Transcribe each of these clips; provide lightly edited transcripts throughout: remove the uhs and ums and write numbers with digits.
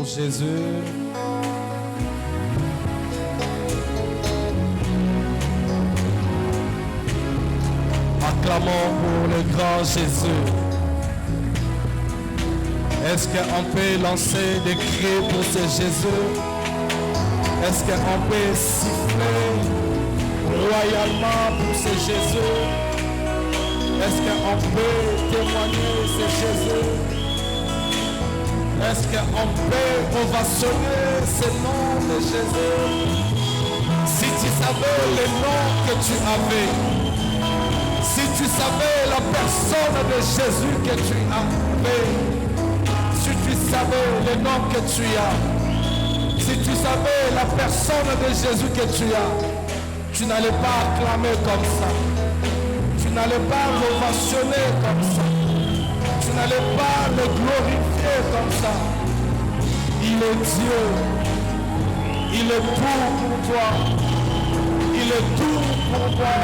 pour Jésus. Acclamons pour le grand Jésus. Est-ce qu'on peut lancer des cris pour ce Jésus? Est-ce qu'on peut siffler royalement pour ce Jésus? Est-ce qu'on peut témoigner ce Jésus? Est-ce qu'on peut ovationner ce nom de Jésus? Si tu savais le nom que tu avais, si tu savais la personne de Jésus que tu avais, si tu savais le nom que tu as, si tu savais la personne de Jésus que tu as, tu n'allais pas acclamer comme ça. Tu n'allais pas l'ovationner comme ça. Tu n'allais pas le glorifier comme ça. Il est Dieu. Il est tout pour toi. Il est tout pour toi.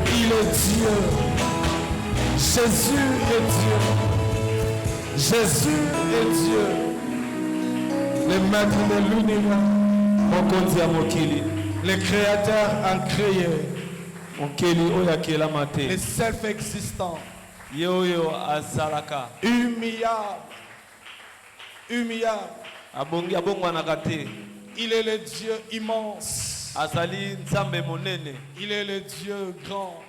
Il est Dieu. Jésus est Dieu. Jésus est Dieu. Le maître de l'univers. Le créateur en créé. Le self-existant. Humiliable. Humiliable. Il est le Dieu immense. Il est le Dieu grand.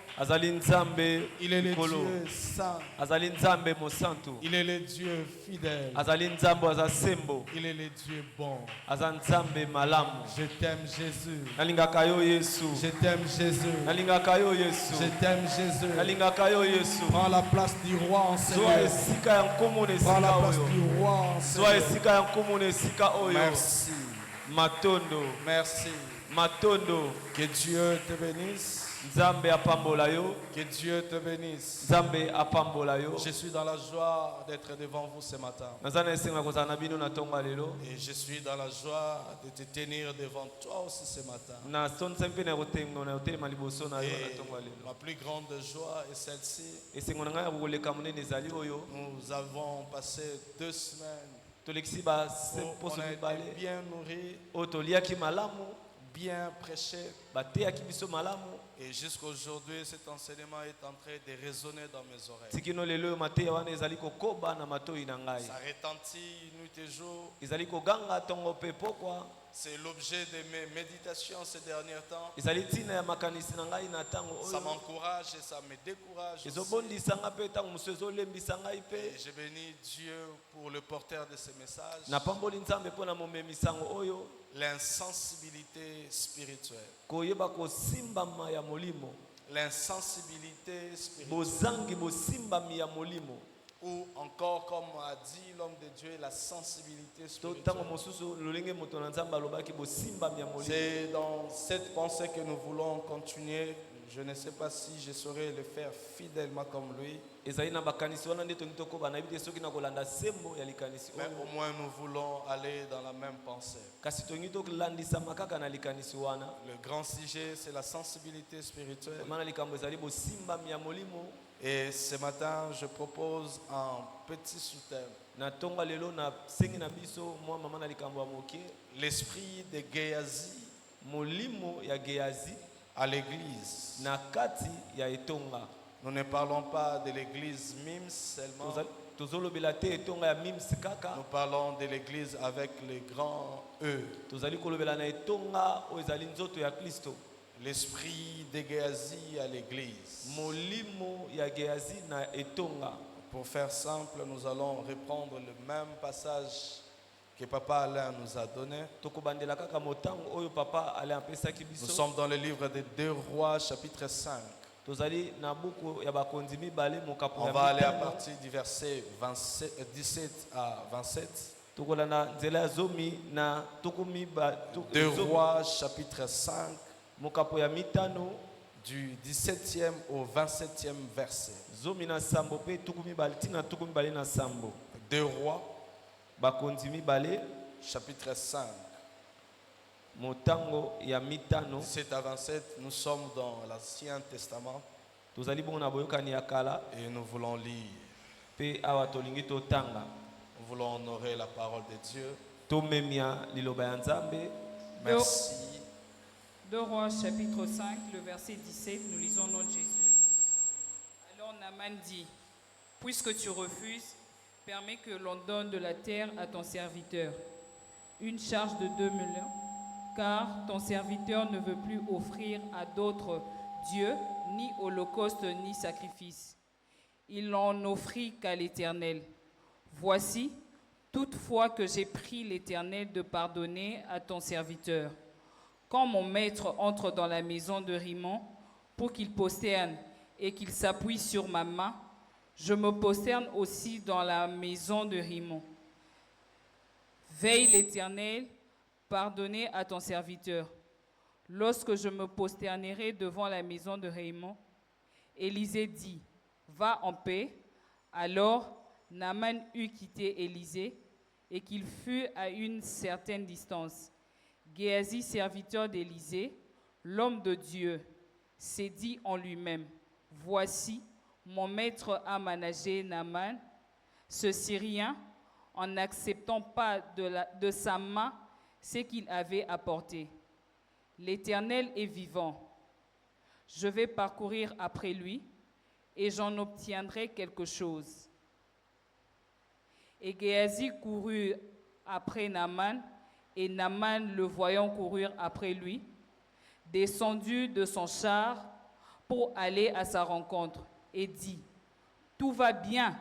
Il est le Dieu saint. Il est le Dieu fidèle. Il est le Dieu bon. Je t'aime Jésus. Je t'aime Jésus. Je t'aime Jésus. Prends la place du roi en Seigneur. Prends la place du roi en Seigneur. Merci. Merci. Que Dieu te bénisse. Que Dieu te bénisse. Je suis dans la joie d'être devant vous ce matin. Et je suis dans la joie de te tenir devant toi aussi ce matin. Et ma plus grande joie est celle-ci. Nous avons passé 2 semaines où on a été bien nourris, bien prêché. Et jusqu'aujourd'hui, cet enseignement est en train de résonner dans mes oreilles. Ça retentit nuit et jour. C'est l'objet de mes méditations ces derniers temps. Ça m'encourage et ça me décourage aussi. Et je bénis Dieu pour le porteur de ce message. L'insensibilité spirituelle. L'insensibilité spirituelle. Ou encore, comme a dit l'homme de Dieu, la sensibilité spirituelle. C'est dans cette pensée que nous voulons continuer. Je ne sais pas si je saurais le faire fidèlement comme lui. Mais au moins nous voulons aller dans la même pensée. Le grand sujet, c'est la sensibilité spirituelle. Et ce matin, je propose un petit sous-thème. L'esprit de Géasi à l'église. Nous ne parlons pas de l'église MIMS seulement. Nous parlons de l'église avec le grand E. L'esprit de Géasi à l'église. Pour faire simple, nous allons reprendre le même passage que Papa Alain nous a donné. Nous sommes dans le livre des 2 Rois, chapitre 5. On va aller à partir du verset 17 à 27. 2 Rois, chapitre 5. Du 17e au 27e verset. 2 Rois, chapitre 5. 17 à 27, nous sommes dans l'Ancien Testament. Et nous voulons lire. Nous voulons honorer la parole de Dieu. Merci. 2 Rois chapitre 5, le verset 17, nous lisons au nom de Jésus. Alors Naaman dit, puisque tu refuses, permets que l'on donne de la terre à ton serviteur, une charge de 2 millions, car ton serviteur ne veut plus offrir à d'autres dieux, ni holocauste, ni sacrifice. Il n'en offrit qu'à l'Éternel. Voici, toutefois que j'ai pris l'Éternel de pardonner à ton serviteur. Quand mon maître entre dans la maison de Rimmon pour qu'il posterne et qu'il s'appuie sur ma main, je me posterne aussi dans la maison de Rimmon. Veille l'Éternel, pardonnez à ton serviteur. Lorsque je me prosternerai devant la maison de Rimmon, Élisée dit, va en paix. Alors Naaman eut quitté Élisée et qu'il fut à une certaine distance. Géasi, serviteur d'Élisée, l'homme de Dieu, s'est dit en lui-même, voici, mon maître a managé Naaman, ce Syrien, en n'acceptant pas de sa main ce qu'il avait apporté. L'Éternel est vivant. Je vais parcourir après lui et j'en obtiendrai quelque chose. Et Géasi courut après Naaman, et Naaman, le voyant courir après lui, descendu de son char pour aller à sa rencontre, et dit, tout va bien.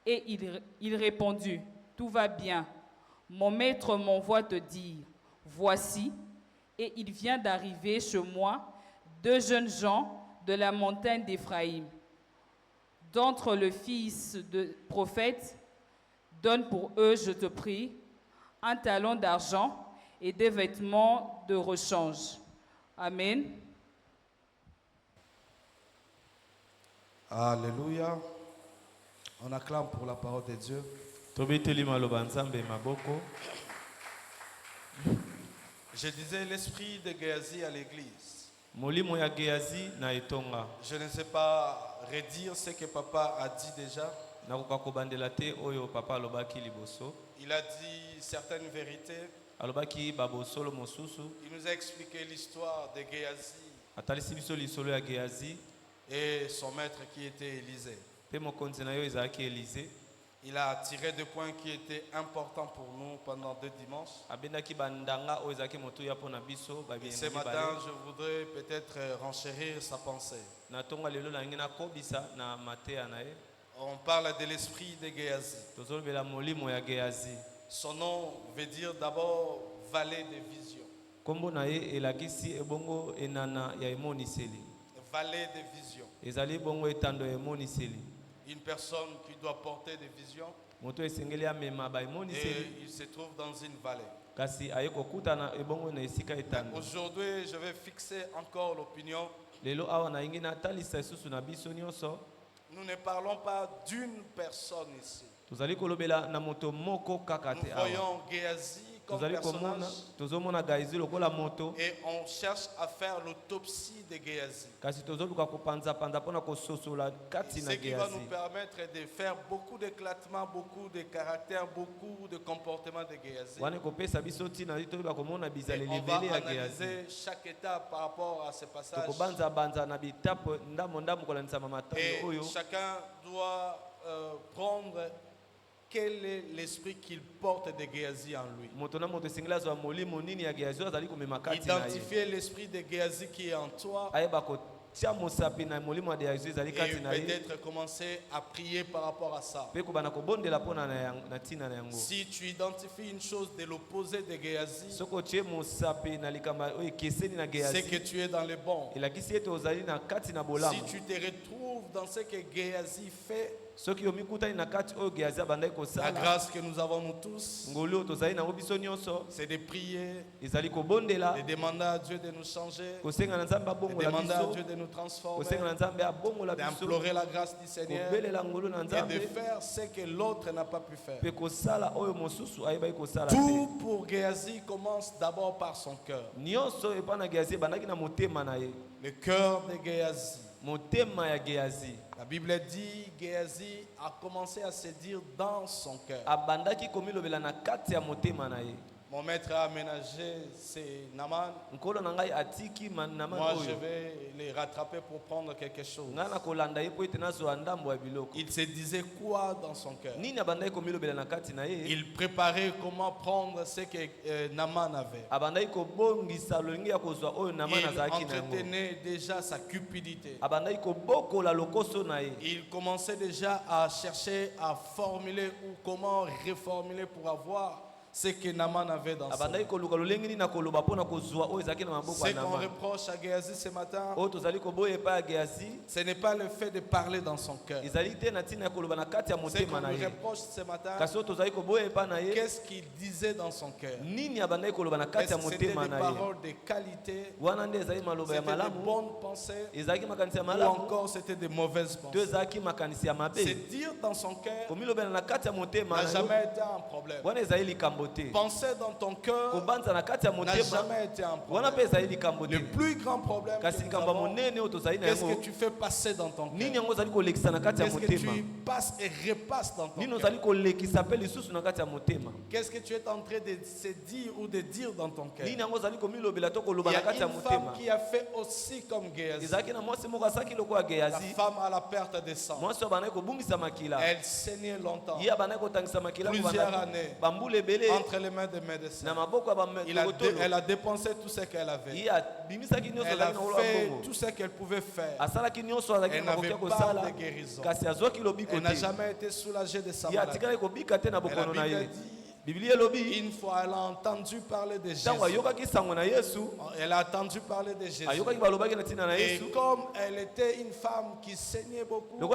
Et il répondit, tout va bien. Mon maître m'envoie te dire, voici, et il vient d'arriver chez moi 2 jeunes gens de la montagne d'Éphraïm. D'entre le fils de prophète, donne pour eux, je te prie, un talent d'argent et des vêtements de rechange. Amen. Alléluia. On acclame pour la parole de Dieu. Je disais l'esprit de Géasi à l'église. Je ne sais pas redire ce que papa a dit déjà. Il a dit certaines vérités. Il nous a expliqué l'histoire de Géasi et son maître qui était Élisée. Il a tiré des points qui étaient importants pour nous pendant 2 dimanches. Et ce matin, je voudrais peut-être renchérir sa pensée. On parle de l'esprit de Géasi. Son nom veut dire d'abord vallée de vision. Vallée de vision. Une personne qui doit porter des visions et il se trouve dans une vallée. Aujourd'hui, je vais fixer encore l'opinion. Nous ne parlons pas d'une personne ici. Nous voyons Géasi comme personnage et on cherche à faire l'autopsie de Géasi. Ce qui va nous permettre de faire beaucoup d'éclatements, beaucoup de caractères, beaucoup de comportements de Géasi. On va analyser chaque étape par rapport à ce passage. Et chacun doit prendre quel est l'esprit qu'il porte de Géasi en lui. Identifier l'esprit de Géasi qui est en toi. Et peut-être commencer à prier par rapport à ça. Si tu identifies une chose de l'opposé de Géasi, c'est que tu es dans le bon. Si tu te retrouves dans ce que Géasi fait, la grâce que nous avons nous tous, c'est de prier, de demander à Dieu de nous changer, de demander à Dieu de nous transformer, d'implorer la grâce du Seigneur et de faire ce que l'autre n'a pas pu faire. Tout pour Géasi commence d'abord par son cœur. Le cœur de Géasi La Bible dit Géasi a commencé à se dire dans son cœur. Mon maître a aménagé, c'est Naman. Moi, je vais les rattraper pour prendre quelque chose. Il se disait quoi dans son cœur? Il préparait comment prendre ce que Naman avait. Il entretenait déjà sa cupidité. Il commençait déjà à chercher à formuler ou comment reformuler pour avoir ce que Naman avait dans son cœur. Ce qu'on reproche à Géasi ce matin, ce n'est pas le fait de parler dans son cœur. Ce qu'on lui reproche ce matin, qu'est-ce qu'il disait dans son cœur? Est-ce que c'était des paroles de qualité? C'était de bonnes pensées? Ou encore c'était de mauvaises pensées? C'est dire dans son cœur n'a jamais été un problème. Penser dans ton cœur n'a jamais été un problème. Le plus grand problème qu'est-ce que tu fais passer dans ton cœur? Qu'est-ce que tu passes et repasses dans ton cœur? Qu'est-ce que tu es en train de se dire ou de dire dans ton cœur? Il y a une femme qui a fait aussi comme Géasi. La femme à la perte de sang. Elle saignait longtemps. Plusieurs années. Entre les mains des médecins. Elle a dépensé tout ce qu'elle avait. Elle a fait tout ce qu'elle pouvait faire. Elle n'avait pas de guérison. Elle n'a jamais été soulagée de sa maladie. Une fois, elle a entendu parler de Jésus. Elle a entendu parler de Jésus. Et comme elle était une femme qui saignait beaucoup, on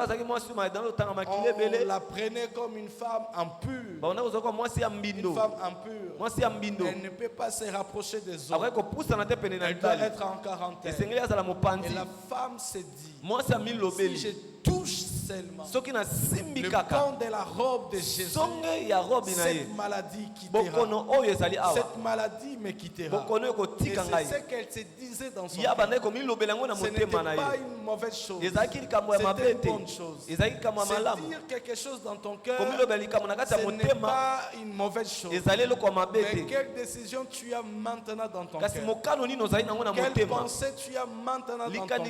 la prenait comme une femme impure. Une femme impure. Elle ne peut pas se rapprocher des hommes. Elle doit être en quarantaine. Et la femme s'est dit, si je touche seulement le pan de la robe de Jésus, cette maladie quittera. Cette maladie me quittera. Et c'est ce qu'elle se disait dans son cœur. Ce n'était pas une mauvaise chose. C'était une bonne chose. C'est dire quelque chose dans ton cœur, ce n'est pas une mauvaise chose. Mais quelle décision tu as maintenant dans ton cœur? Quelle pensée tu as maintenant dans ton cœur?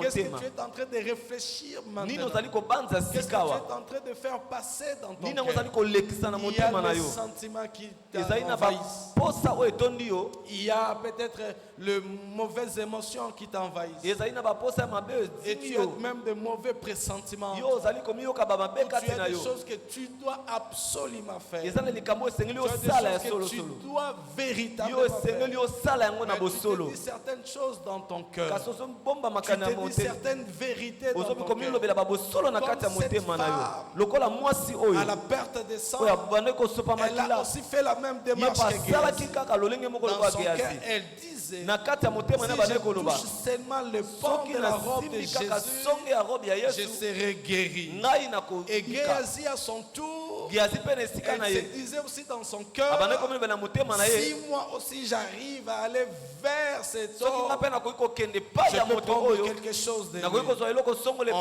Qu'est-ce que tu es en train de réfléchir maintenant? Qu'est-ce que tu es en train de faire passer dans ton cœur? Il y a les sentiments qui t'envahissent. Il y a peut-être les mauvaises émotions qui t'envahissent. Et tu as même de mauvais pressentiments. Tu as des choses que tu dois absolument faire. Tu as des choses que tu dois véritablement faire. Mais tu te dis certaines choses dans ton cœur. Tu te dis certaines vérités dans ton cœur. Comme cette femme à la perte de sang, elle a aussi fait la même démarche que Géasi. Dans son cœur, elle disait, si je touche seulement le pan de la robe de Jésus, je serai guéri. Et Géasi à son tour, elle se disait aussi dans son cœur, si moi aussi j'arrive à aller vers cet homme, je peux prendre quelque chose de lui. On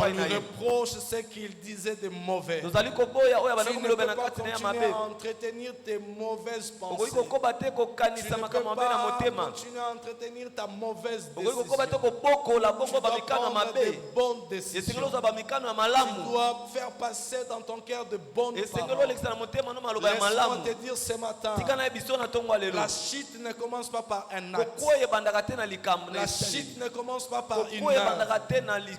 lui reproche ce qu'il disait de mauvais. Tu ne peux pas continuer à entretenir tes mauvaises pensées. Tu ne peux pas continuer à entretenir ta mauvaise décision. Tu dois prendre de bonnes décisions. Tu dois faire passer dans ton cœur de bonnes paroles. Laisse-moi te dire ce matin, la chute ne commence pas par un acte. La chute ne commence pas par une heure.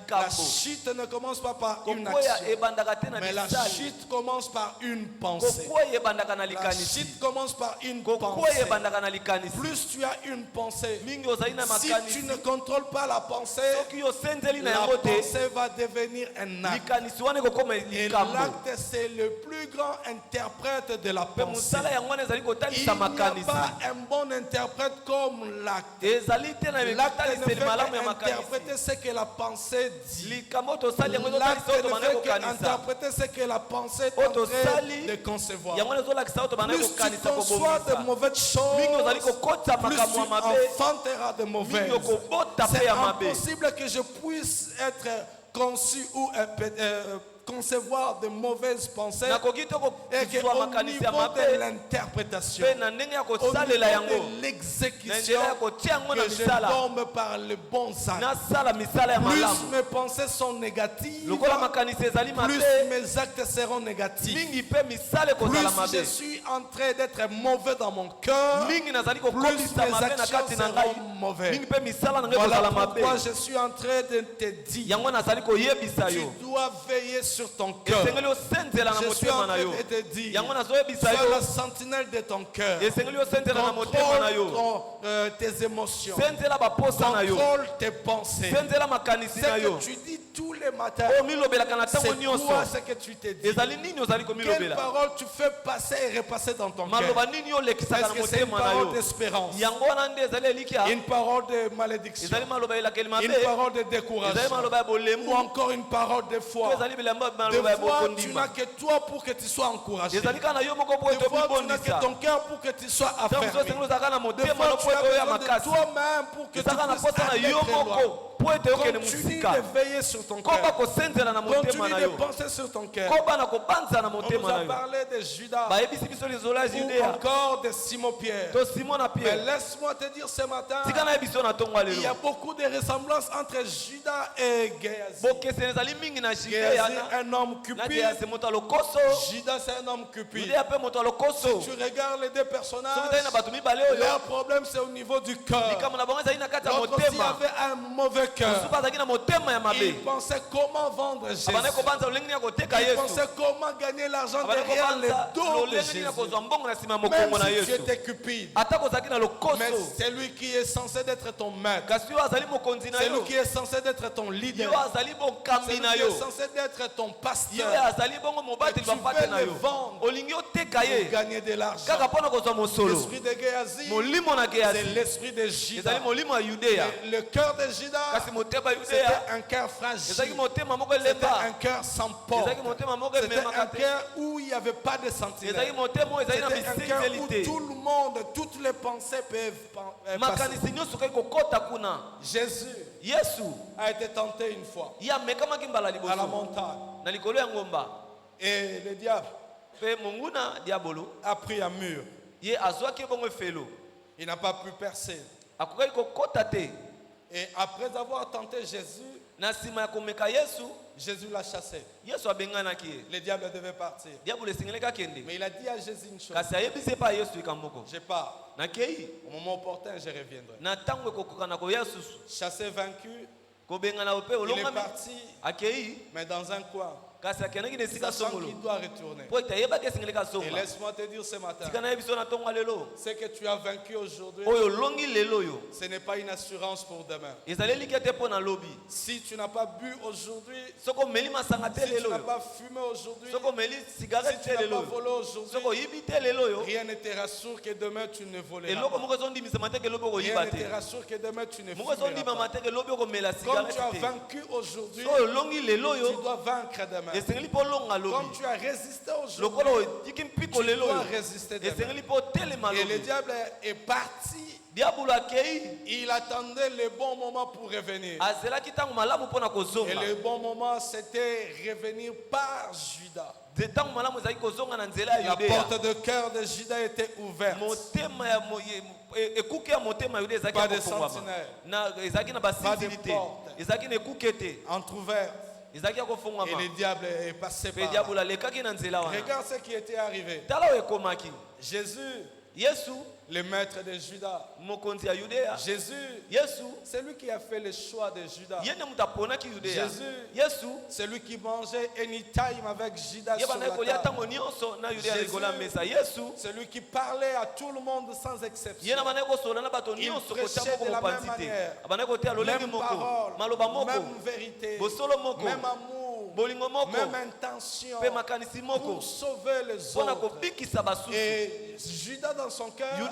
La chute ne commence pas par une action. Mais la chute commence par une pensée. La chute commence par une pensée. Plus tu as une pensée, si tu ne contrôles pas la pensée, la pensée va devenir un acte. Et l'acte, c'est le plus grand grand interprète de la pensée. Il n'y a pas un bon interprète comme l'acte. L'acte ne fait qu'interpréter ce que la pensée dit. L'acte ne fait qu'interpréter ce que la pensée est en train de concevoir. Plus tu conçois de mauvaises choses, plus tu enfanteras de mauvaises. C'est impossible que je puisse être conçu ou concevoir de mauvaises pensées et qu'au niveau de l'interprétation, au niveau de l'exécution, que je tombe par le bon sac. Plus mes pensées sont négatives, plus mes actes seront négatifs. Plus je suis en train d'être mauvais dans mon cœur, plus mes actions seront mauvaises. Voilà pourquoi je suis en train de te dire, tu dois veiller sur ton cœur. Je suis en train de te dire, sois la sentinelle de ton cœur. Contrôle tes émotions. Contrôle tes pensées. Ce que tu dis tous les matins, c'est quoi ce que tu te dis? Quelle parole tu fais passer et repasser dans ton cœur? Est-ce que c'est une parole d'espérance, une parole de malédiction, une parole de découragement, ou encore une parole de foi? Des fois, tu n'as que toi pour que tu sois encouragé. Des fois, tu n'as que ton cœur pour que tu sois affermi. Des fois, tu as besoin de toi-même pour que tu puisses aller très loin. Continue de veiller sur ton cœur. Continue de penser sur ton cœur. On nous a parlé de Judas ou encore de Simon-Pierre. Mais laisse-moi te dire ce matin, il y a beaucoup de ressemblances entre Judas et Géasi. Géasi, un homme cupide. Judas, c'est un homme cupide. Si tu regardes les deux personnages, leur problème c'est au niveau du cœur. L'autre aussi avait un mauvais cœur. Il pensait comment vendre Jésus. Il pensait comment gagner l'argent derrière les dos de Jésus. Même si tu étais cupide, mais c'est lui qui est censé être ton maître. C'est lui qui est censé être ton leader. C'est lui qui est censé être ton pasteur. Et tu veux le vendre pour gagner de l'argent. L'esprit de Géasi, c'est l'esprit de Judas. Le cœur de Judas, c'était un cœur fragile. C'était un cœur sans porte. C'était un cœur où il n'y avait pas de sentiments. C'était un cœur où tout le monde, toutes les pensées peuvent passer. Jésus a été tenté une fois à la montagne. Et le diable a pris un mur. Il n'a pas pu percer. Et après avoir tenté Jésus, Jésus l'a chassé. Le diable devait partir. Mais il a dit à Jésus une chose: je pars. Au moment opportun, je reviendrai. Chassé, vaincu, il est parti, mais dans un coin. Sachant qu'il doit retourner. Et laisse-moi te dire ce matin, ce que tu as vaincu aujourd'hui, ce n'est pas une assurance pour demain. Si tu n'as pas bu aujourd'hui, si tu n'as pas fumé aujourd'hui, si tu n'as pas volé aujourd'hui, rien ne te rassure que demain tu ne voleras pas. Rien ne te rassure que demain tu ne fumeras pas. Comme tu as vaincu aujourd'hui, tu dois vaincre demain. Comme tu as résisté aujourd'hui, tu dois résister demain. Et le diable est parti. Il attendait le bon moment pour revenir. Et le bon moment, c'était revenir par Judas. La porte de cœur de Judas était ouverte. Pas de sentinelle, pas de porte, entrouverte. Et le diable est passé par là. Regarde ce qui était arrivé. Jésus, le maître de Judas. Jésus, c'est lui qui a fait le choix de Judas. Jésus, c'est lui qui mangeait anytime avec Judas sur la table. Jésus, c'est lui qui parlait à tout le monde sans exception. Il prêchait de la même manière, même parole, même vérité, même amour. même intention pour sauver les autres. Et Judas dans son cœur, le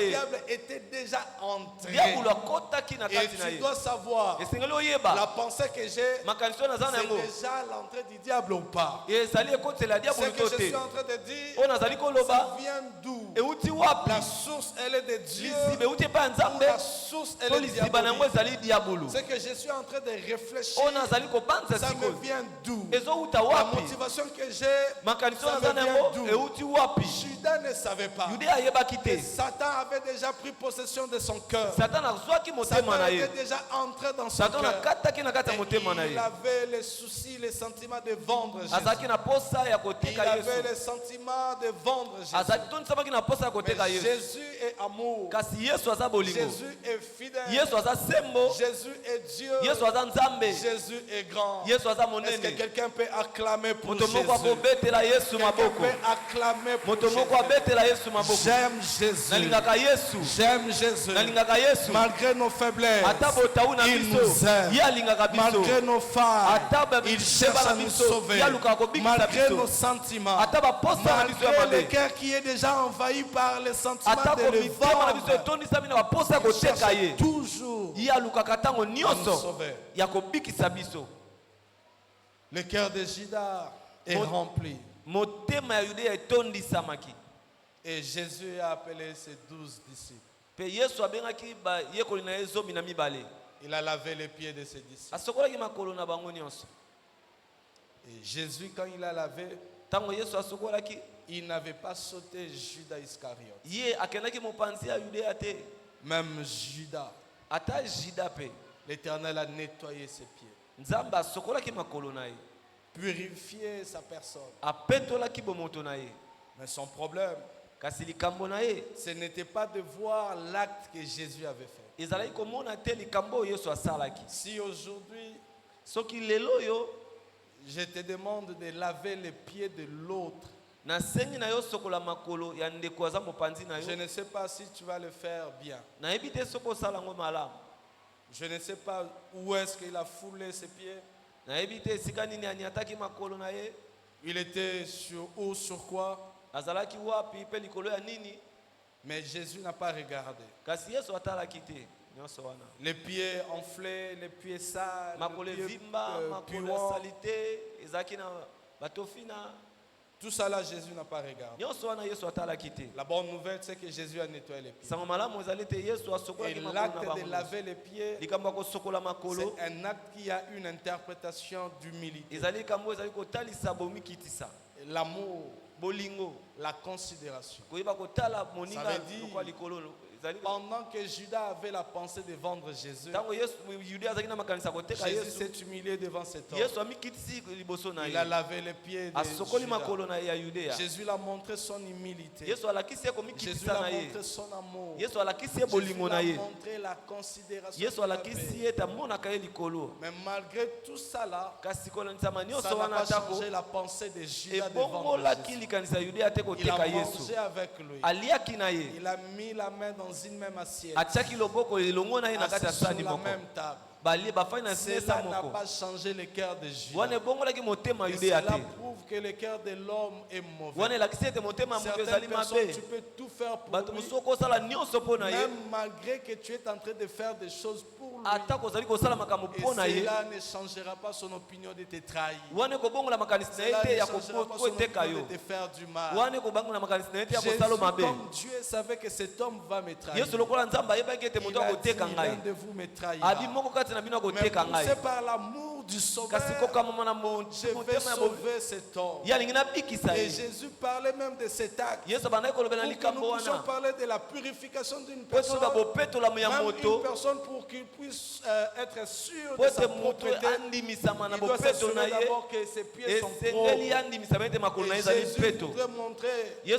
diable était déjà entré. Et tu dois savoir, la pensée que j'ai, c'est déjà l'entrée du diable ou pas. Ce que je suis en train de dire, ça vient d'où? La source, elle est de Dieu. La source, elle est diabolique. Ce que je suis en train de réfléchir, ça me vient d'où? La motivation que j'ai, ça me vient d'où? Judas ne savait pas que Satan avait déjà pris possession de son cœur. Satan était déjà entré dans son cœur. Et il avait les soucis, les sentiments de vendre Jésus. Il avait les sentiments de vendre Jésus. Mais Jésus est amour. Jésus est fidèle. Jésus est Dieu. Jésus est grand. Est-ce que quelqu'un peut acclamer pour Jésus? Quelqu'un peut acclamer pour Jésus? J'aime Jésus. J'aime Jésus. Malgré nos faiblesses, il nous aime. Malgré nos failles, il cherche à nous sauver. Malgré nos sentiments, malgré le cœur qui est déjà envahi par les sentiments de le vendre, il cherche toujours à nous sauver. Le cœur de Judas est rempli. Et Jésus a appelé ses 12 disciples. Il a lavé les pieds de ses disciples. Et Jésus, quand il a lavé, il n'avait pas sauté Judas Iscariote. Même Judas, l'Éternel a nettoyé ses pieds, purifié sa personne. Mais son problème, ce n'était pas de voir l'acte que Jésus avait fait. Si aujourd'hui, je te demande de laver les pieds de l'autre, je ne sais pas si tu vas le faire bien. Je ne sais pas où est-ce qu'il a foulé ses pieds. Il était sur où, sur quoi? Mais Jésus n'a pas regardé. Les pieds enflés, les pieds sales, les pieds puants. Tout ça là, Jésus n'a pas regardé. La bonne nouvelle, c'est que Jésus a nettoyé les pieds. Et l'acte de laver les pieds, c'est un acte qui a une interprétation d'humilité. L'amour, la considération. Ça veut dire, pendant que Judas avait la pensée de vendre Jésus, Jésus s'est humilié devant cet homme. Il a lavé les pieds de Judas. Jésus l'a montré son humilité. Jésus l'a montré son amour. Jésus l'a montré la considération. Mais malgré tout ça là, ça n'a pas changé la pensée de Judas de vendre Jésus. Il a mangé avec lui. Il a mis la main dans une même assiette, assis sur la même table. Cela n'a pas changé le cœur de Judas. Et cela prouve que le cœur de l'homme est mauvais. Certaines personnes, tu peux tout faire pour lui, même malgré que tu es en train de faire des choses pour lui. Et cela ne changera pas son opinion de te trahir. Cela ne changera pas son opinion de te faire du mal. Jésus, comme Dieu savait que cet homme va me trahir, il a dit, l'un de vous me trahira. Mais poussé par l'amour du Sauveur, je vais sauver cet homme. Et Jésus parlait même de cet acte pour que nous puissions parler de la purification d'une personne, même une personne pour qu'il puisse être sûr de sa propreté. Il doit s'assurer d'abord que ses pieds sont propres. Et Jésus voudrait montrer que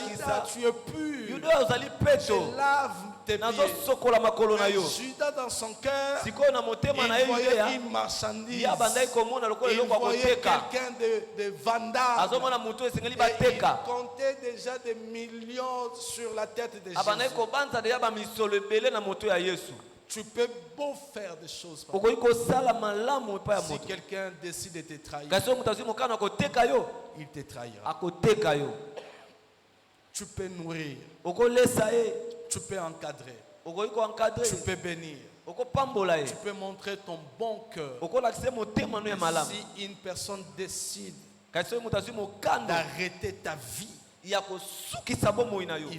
Judas, tu es pur. Je lave tes pieds. Mais Judas dans son cœur, il voyait une marchandise. Il voyait quelqu'un de vandale. Et il comptait déjà des millions sur la tête de Jésus. Tu peux beau faire des choses. Si quelqu'un décide de te trahir, il te trahira. Tu peux nourrir. Tu peux encadrer. Tu peux bénir. Tu peux montrer ton bon cœur. Si une personne décide d'arrêter ta vie, il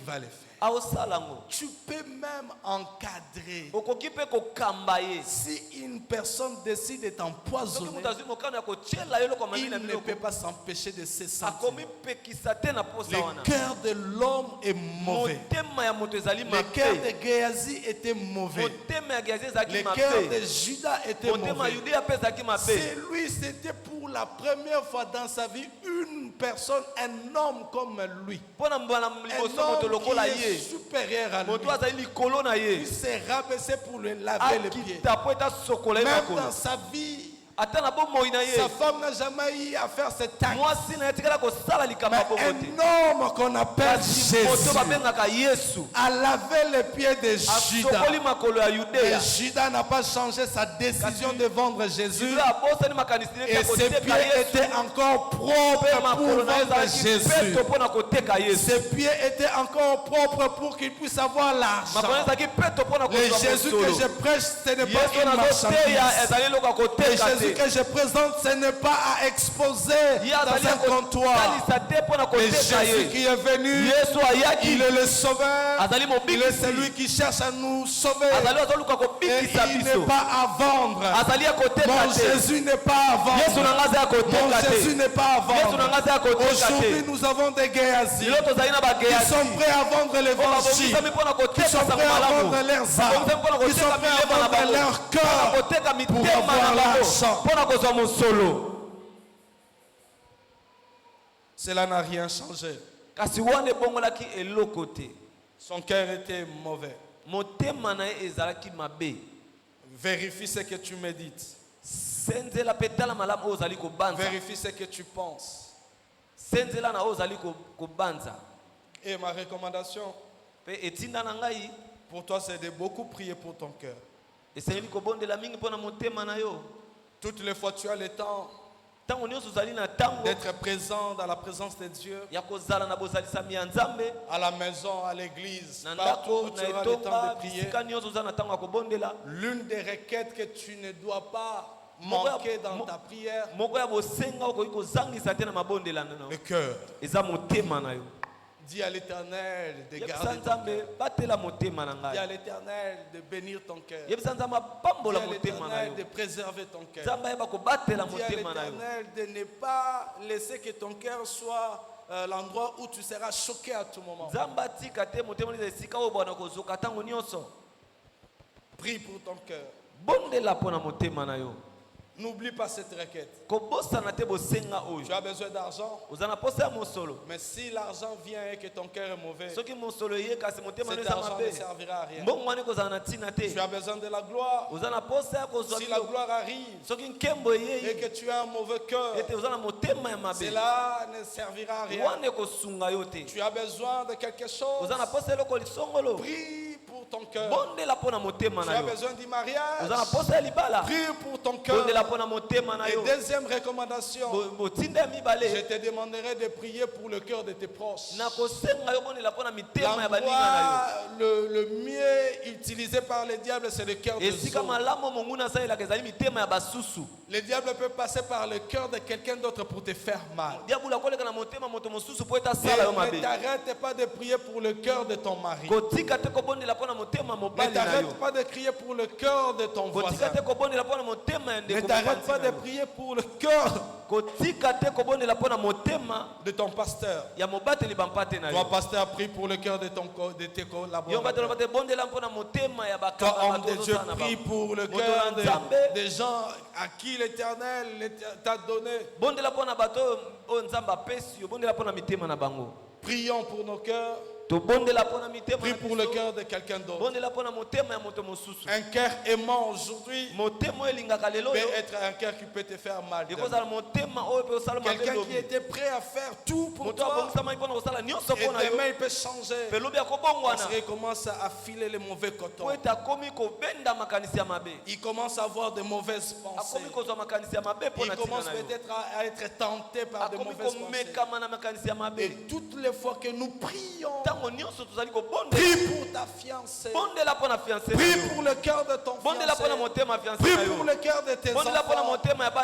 va le faire. Tu peux même encadrer. Si une personne décide de t'empoisonner, il ne peut pas s'empêcher de se sentir. Le cœur de l'homme est mauvais. Le cœur de Géasi était mauvais. Le cœur de Judas était mauvais. C'est lui, c'était pour la première fois dans sa vie une personne, un homme comme lui. Un homme qui est supérieur à lui. Il s'est rabaissé pour lui laver les pieds. Même dans sa vie, sa femme n'a jamais eu à faire cet acte. Mais un homme qu'on appelle Jésus a lavé les pieds de Judas. Et Judas n'a pas changé sa décision de vendre Jésus. Et ses pieds étaient encore propres pour vendre Jésus. Ses pieds étaient encore propres pour qu'il puisse avoir l'argent. Le Jésus que je prêche, ce n'est pas une marchandise. Le Jésus que je présente, ce n'est pas à exposer dans un comptoir. Le Jésus qui est venu, il est le sauveur. Il est celui qui cherche à nous sauver. Et il n'est pas à vendre. Mon Jésus n'est pas à vendre. Mon Jésus n'est pas à vendre. Aujourd'hui, nous avons des Géasi qui sont prêts à vendre l'évangile, qui sont prêts à vendre leurs âmes, qui sont prêts à vendre leur cœur pour avoir l'argent. Cela n'a rien changé. Son cœur était mauvais. Vérifie ce que tu médites. Vérifie ce que tu penses. Et ma recommandation pour toi, c'est de beaucoup prier pour ton cœur. Toutes les fois tu as le temps d'être présent dans la présence de Dieu, à la maison, à l'église, partout où tu auras le temps de prier. L'une des requêtes que tu ne dois pas manquer dans ta prière, le cœur. Dis à l'Éternel de garder ton cœur. Dis à l'Éternel de bénir ton cœur. Dis à l'Éternel de préserver ton cœur. Dis à l'Éternel de ne pas laisser que ton cœur soit l'endroit où tu seras choqué à tout moment. Prie pour ton cœur. N'oublie pas cette requête. Tu as besoin d'argent. Mais si l'argent vient et que ton cœur est mauvais, cet argent ne servira à rien. Tu as besoin de la gloire. Si la gloire arrive et que tu as un mauvais cœur, cela ne servira à rien. Tu as besoin de quelque chose. Prie pour ton cœur. Tu as besoin du mariage. Prie pour ton cœur. Et deuxième recommandation, je te demanderai de prier pour le cœur de tes proches. L'endroit le mieux utilisé par le diable, c'est le cœur des autres. Le diable peut passer par le cœur de quelqu'un d'autre pour te faire mal. Ne t'arrête pas de prier pour le cœur de ton mari. Ne t'arrête pas de prier pour le cœur de ton voisin. Ne t'arrête pas de prier pour le cœur de ton pasteur. Toi, pasteur, prie pour le cœur de tes collaborateurs. Toi, homme de Dieu, prie pour le cœur des gens à qui l'Éternel t'a donné. Prions pour nos cœurs. Prie pour le cœur de quelqu'un d'autre. Un cœur aimant aujourd'hui peut être un cœur qui peut te faire mal. Quelqu'un qui était prêt à faire tout pour toi. Et demain il peut changer. Parce qu'il commence à filer les mauvais cotons. Il commence à avoir de mauvaises pensées. Il commence peut-être à être tenté par de mauvaises pensées. Et toutes les fois que nous prions, prie pour ta fiancée, prie pour le cœur de ton fiancé, prie pour le cœur de tes enfants,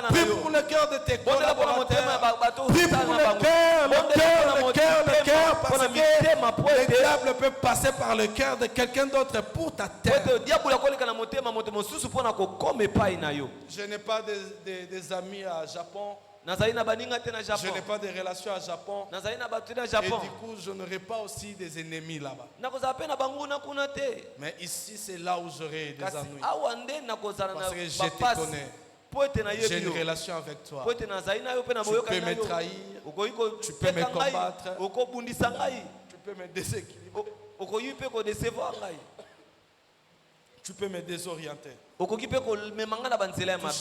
prie pour le cœur de tes collaborateurs, prie pour le cœur, parce que le diable peut passer par le cœur de quelqu'un d'autre pour ta tête. Je n'ai pas des amis à Japon. Je n'ai pas de relations à Japon. Et du coup, je n'aurai pas aussi des ennemis là-bas. Mais ici, c'est là où j'aurai des ennuis. Parce que je te connais. J'ai une relation avec toi. Tu peux me trahir. Tu peux me combattre. Tu peux me déséquilibrer. Tu peux me désorienter. Touche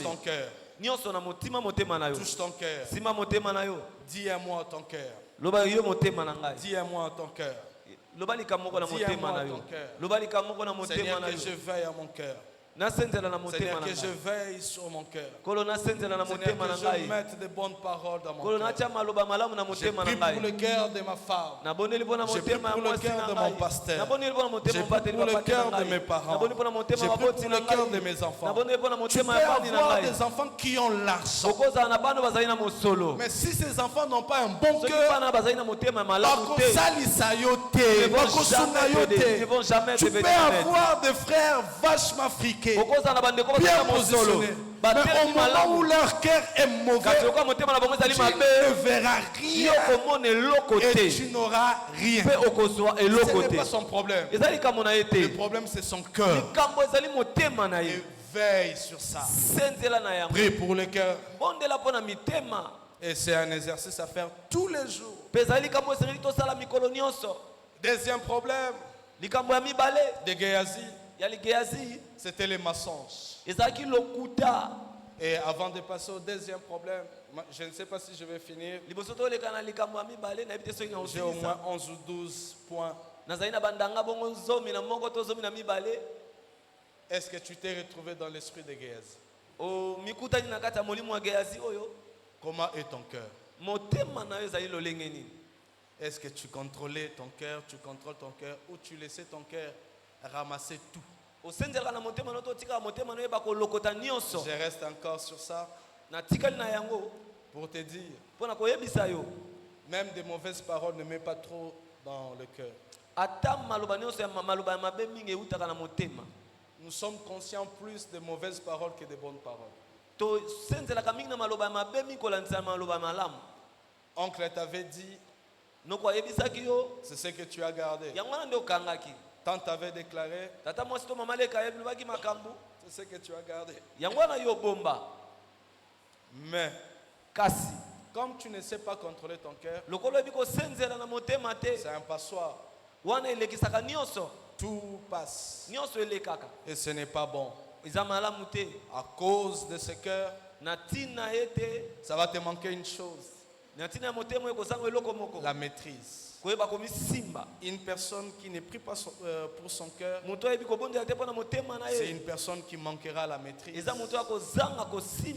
ton cœur. Touche ton cœur. Dis à moi ton cœur. Dis à moi ton cœur. Seigneur, que je veille à mon cœur. Seigneur, que je veille sur mon cœur. Seigneur, que je mette de bonnes paroles dans mon cœur. Je prie pour le cœur de ma femme. Je prie pour le cœur de mon pasteur. Je prie pour le cœur de mes parents. Je prie pour le cœur de mes enfants. Tu peux avoir des enfants qui ont l'argent. Mais si ces enfants n'ont pas un bon cœur, tu peux avoir des frères vachement friqués, bien positionnés. Mais au moment où leur cœur est mauvais, tu ne verras rien et tu n'auras rien. Ce n'est pas son problème. Le problème, c'est son cœur. Et veille sur ça. Prie pour le cœur. Et c'est un exercice à faire tous les jours. Deuxième problème de Géasi, c'était les mensonges. Et avant de passer au deuxième problème, je ne sais pas si je vais finir. J'ai au moins 11 ou 12 points. Est-ce que tu t'es retrouvé dans l'esprit de Géasi? Comment est ton cœur? Est-ce que tu contrôlais ton cœur, tu contrôles ton cœur, ou tu laissais ton cœur ramasser tout? Je reste encore sur ça pour te dire, même des mauvaises paroles ne mettent pas trop dans le cœur. Nous sommes conscients plus de mauvaises paroles que de bonnes paroles. Oncle t'avait dit, c'est ce que tu as gardé. Tant t'avais déclaré, c'est ce que tu as gardé. Mais comme tu ne sais pas contrôler ton cœur, c'est un passoire. Tout passe. Et ce n'est pas bon. À cause de ce cœur, ça va te manquer une chose: la maîtrise. Une personne qui ne prie pas pour son cœur, c'est une personne qui manquera la maîtrise. Il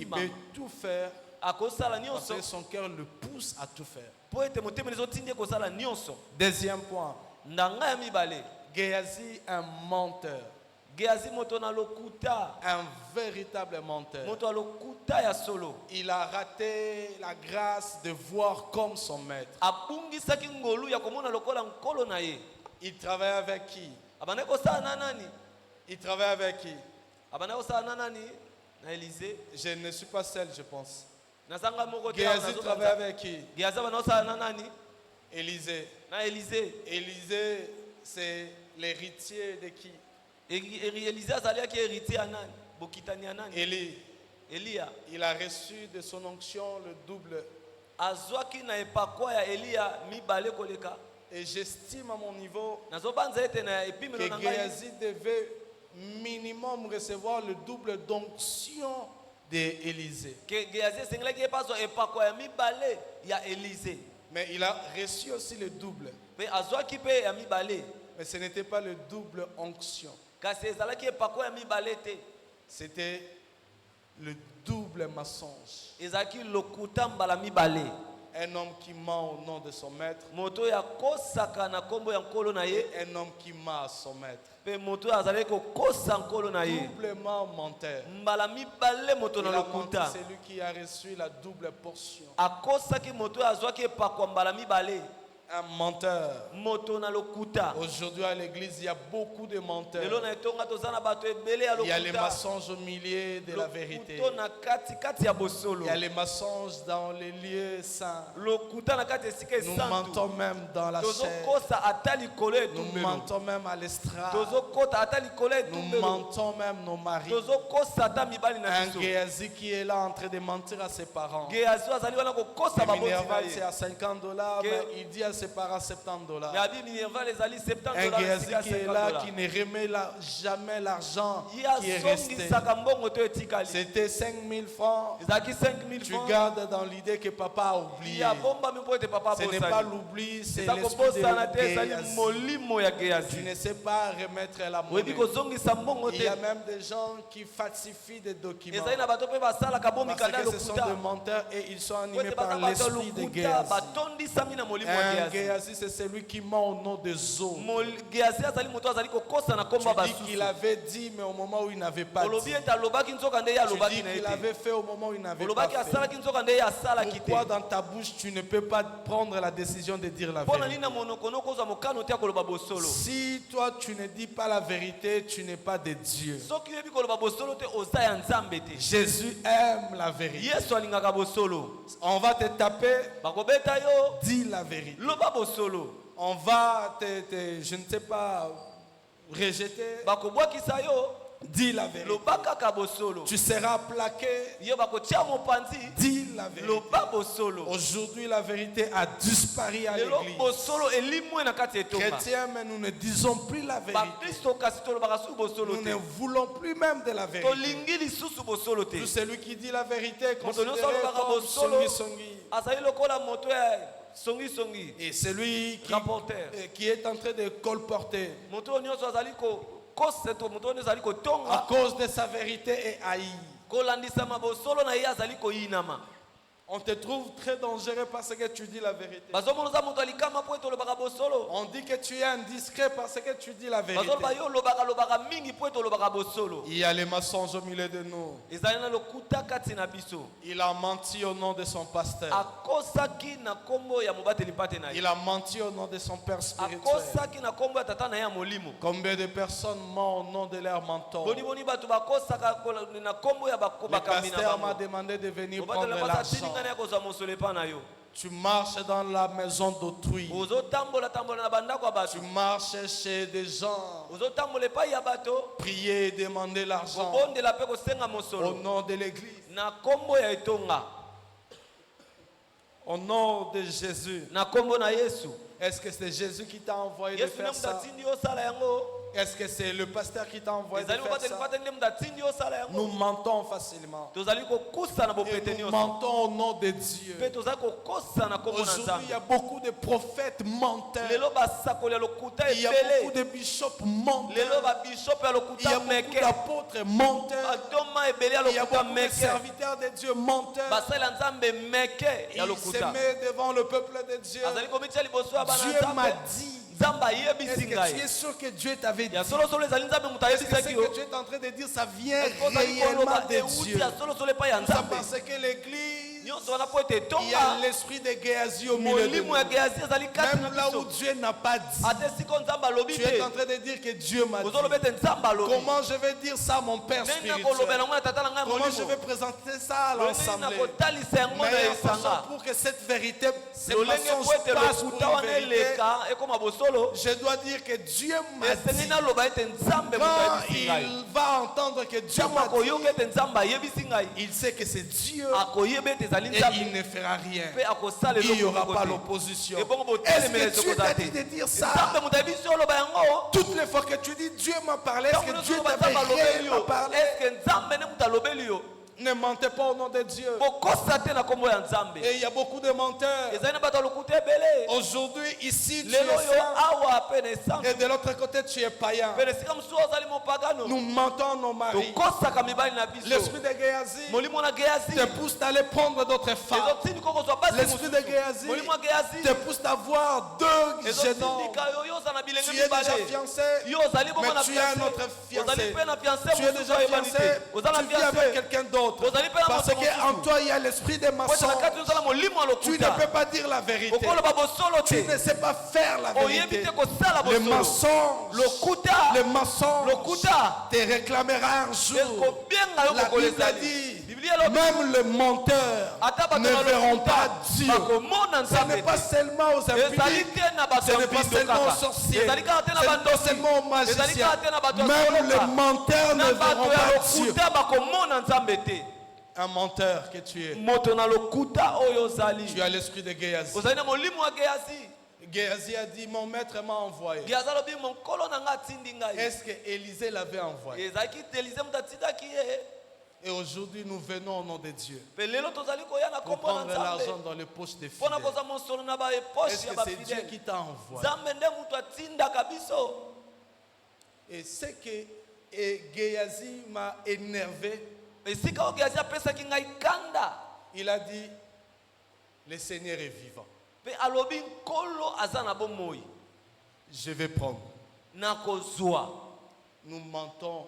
peut tout faire parce que son cœur le pousse à tout faire. Deuxième point, Géasi, un menteur. Un véritable menteur. Il a raté la grâce de voir comme son maître. Il travaille avec qui? Il travaille avec qui? Je ne suis pas seul, je pense. Géasi travaille avec qui? Élisée. Élisée, c'est l'héritier de qui? Élie. Il a reçu de son onction le double. Et j'estime à mon niveau que Géasi devait minimum recevoir le double d'onction d'Élisée. Mais il a reçu aussi le double. Mais ce n'était pas le double onction. C'était le double mensonge. Un homme qui ment au nom de son maître. Un homme qui ment à son maître. Doublement menteur. Il a menti celui qui a reçu la double portion. Un menteur. Aujourd'hui à l'église, il y a beaucoup de menteurs. Il y a les mensonges au milieu de la vérité. Il y a les mensonges dans les lieux saints. Nous mentons même dans la chair. Nous mentons même à l'estrade. Nous mentons même nos maris. Un Géasi qui est là en train de mentir à ses parents. C'est à $50, mais il dit à ses parents $70. Un Géasi qui est là, qui ne remet jamais l'argent qui est resté. C'était 5 000 francs. Tu gardes dans l'idée que papa a oublié. Ce n'est pas l'oubli, c'est l'esprit de Géasi. Tu ne sais pas remettre la monnaie. Il y a même des gens qui falsifient des documents. Parce que ce sont des menteurs et ils sont animés par l'esprit de Géasi. Un Géasi, c'est celui qui ment au nom des eaux. Tu dis qu'il avait dit, mais au moment où il n'avait pas dit. Tu dis qu'il avait fait au moment où il n'avait pas fait. Pourquoi dans ta bouche tu ne peux pas prendre la décision de dire la vérité? Si toi tu ne dis pas la vérité, tu n'es pas de Dieu. Jésus aime la vérité. On va te taper, dis la vérité. On va te je ne sais pas, rejeter, dis la vérité. Tu seras plaqué, dis la vérité. Aujourd'hui, la vérité a disparu à l'église. Chrétiens, mais nous ne disons plus la vérité. Nous ne voulons plus même de la vérité. Tout celui qui dit la vérité est considéré comme songi. Et celui qui est en train de colporter à cause de sa vérité est haï. On te trouve très dangereux parce que tu dis la vérité. On dit que tu es indiscret parce que tu dis la vérité. Il y a les mensonges au milieu de nous. Il a menti au nom de son pasteur. Il a menti au nom de son père spirituel. Combien de personnes mentent au nom de leur mentor? Le pasteur m'a demandé de venir prendre l'argent. Tu marches dans la maison d'autrui. Tu marches chez des gens. Prier et demander l'argent au nom de l'église. Au nom de Jésus. Est-ce que c'est Jésus qui t'a envoyé de faire ça? Est-ce que c'est le pasteur qui t'a envoyé de faire ça? Nous mentons facilement. Et nous mentons au nom de Dieu. Aujourd'hui, il y a beaucoup de prophètes menteurs. Il y a beaucoup de bishops menteurs. Il y a beaucoup d'apôtres menteurs. Il y a beaucoup de serviteurs de Dieu menteurs. Ils se mettent devant le peuple de Dieu. Dieu m'a dit. Est-ce que tu es sûr que Dieu t'avait dit? Est-ce que ce que Dieu est en train de dire, ça vient réellement de Dieu? Ça parce que l'église, il y a l'esprit de Géasi au milieu de nous. Même là où Dieu n'a pas dit, tu es en train de dire que Dieu m'a dit. Comment je vais dire ça à mon père spirituel? Comment je vais présenter ça à l'assemblée? Mais pour que cette vérité, ce mensonge passe pour une vérité, je dois dire que Dieu m'a dit. Quand il va entendre que Dieu m'a dit, il sait que c'est Dieu et il ne fera rien. Il n'y aura pas l'opposition. Est-ce que Dieu t'a dit de dire ça? Toutes les fois que tu dis Dieu m'a parlé, est-ce que Dieu t'avait réellement parlé? Ne mentez pas au nom de Dieu. Et il y a beaucoup de menteurs. Aujourd'hui, ici, tu es saint. Et de l'autre côté, tu es païen. Nous mentons nos maris. L'esprit de Géasi te pousse d'aller prendre d'autres femmes. L'esprit de Géasi te pousse d'avoir deux jeunes hommes. Tu es déjà fiancé, mais tu as un autre fiancé. Tu es déjà fiancé, tu vis avec quelqu'un d'autre. Parce qu'en toi, il y a l'esprit des mensonges. Tu ne peux pas dire la vérité. Tu ne sais pas faire la vérité. Le mensonge te réclamera un jour. La Bible a dit, même les menteurs ne verront pas Dieu. Ce n'est pas seulement aux impudiques, ce n'est pas seulement aux sorciers, ce n'est pas seulement aux magiciens. Même les menteurs ne verront pas Dieu. Un menteur que tu es. Tu as l'esprit de Géasi. Géasi a dit, mon maître m'a envoyé. Est-ce que Élisée l'avait envoyé? Et aujourd'hui, nous venons au nom de Dieu pour prendre l'argent dans les poches des fidèles. Est-ce que c'est Dieu qui t'a envoyé? Et ce que Géasi m'a énervé, il a dit, le Seigneur est vivant. Je vais prendre. Nous mentons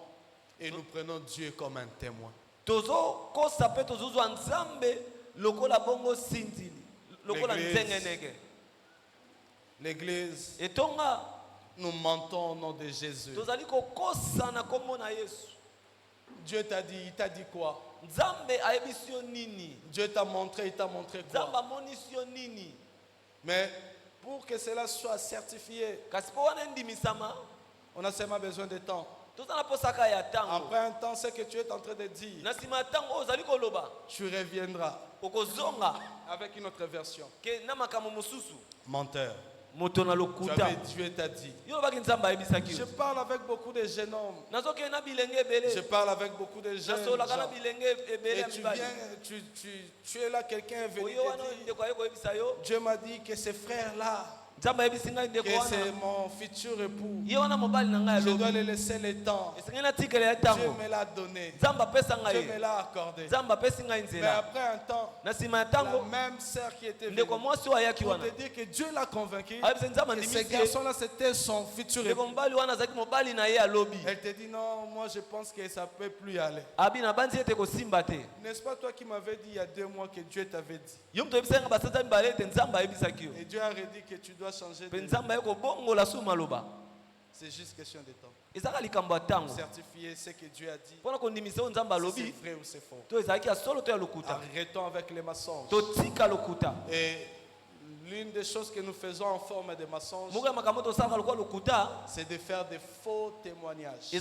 et nous prenons Dieu comme un témoin. L'église, nous mentons au nom de Jésus. Dieu t'a dit, il t'a dit quoi? Dieu t'a montré, il t'a montré quoi? Mais pour que cela soit certifié, on a seulement besoin de temps. Après un temps, ce que tu es en train de dire, tu reviendras avec une autre version. Menteur. Dieu t'a dit. Je parle avec beaucoup de jeunes hommes. Je parle avec beaucoup de jeunes gens. Et tu viens, tu es là, quelqu'un est venu te dire, Dieu m'a dit que ces frères-là, que c'est mon futur époux, je dois les laisser le temps. Dieu me l'a donné. Dieu me l'a accordé. Mais après un temps, la même sœur qui était venue pour te dire que Dieu l'a convaincu que ce garçon-là c'était son futur époux. Elle te dit non, moi je pense que ça ne peut plus aller. N'est-ce pas toi qui m'avais dit il y a 2 mois que Dieu t'avait dit? Et Dieu a redit que tu dois changer de vie. C'est juste question de temps. Certifier ce que Dieu a dit. Si c'est vrai ou c'est faux. Arrêtons avec les mensonges. Et l'une des choses que nous faisons en forme de mensonge, c'est de faire des faux témoignages. Ne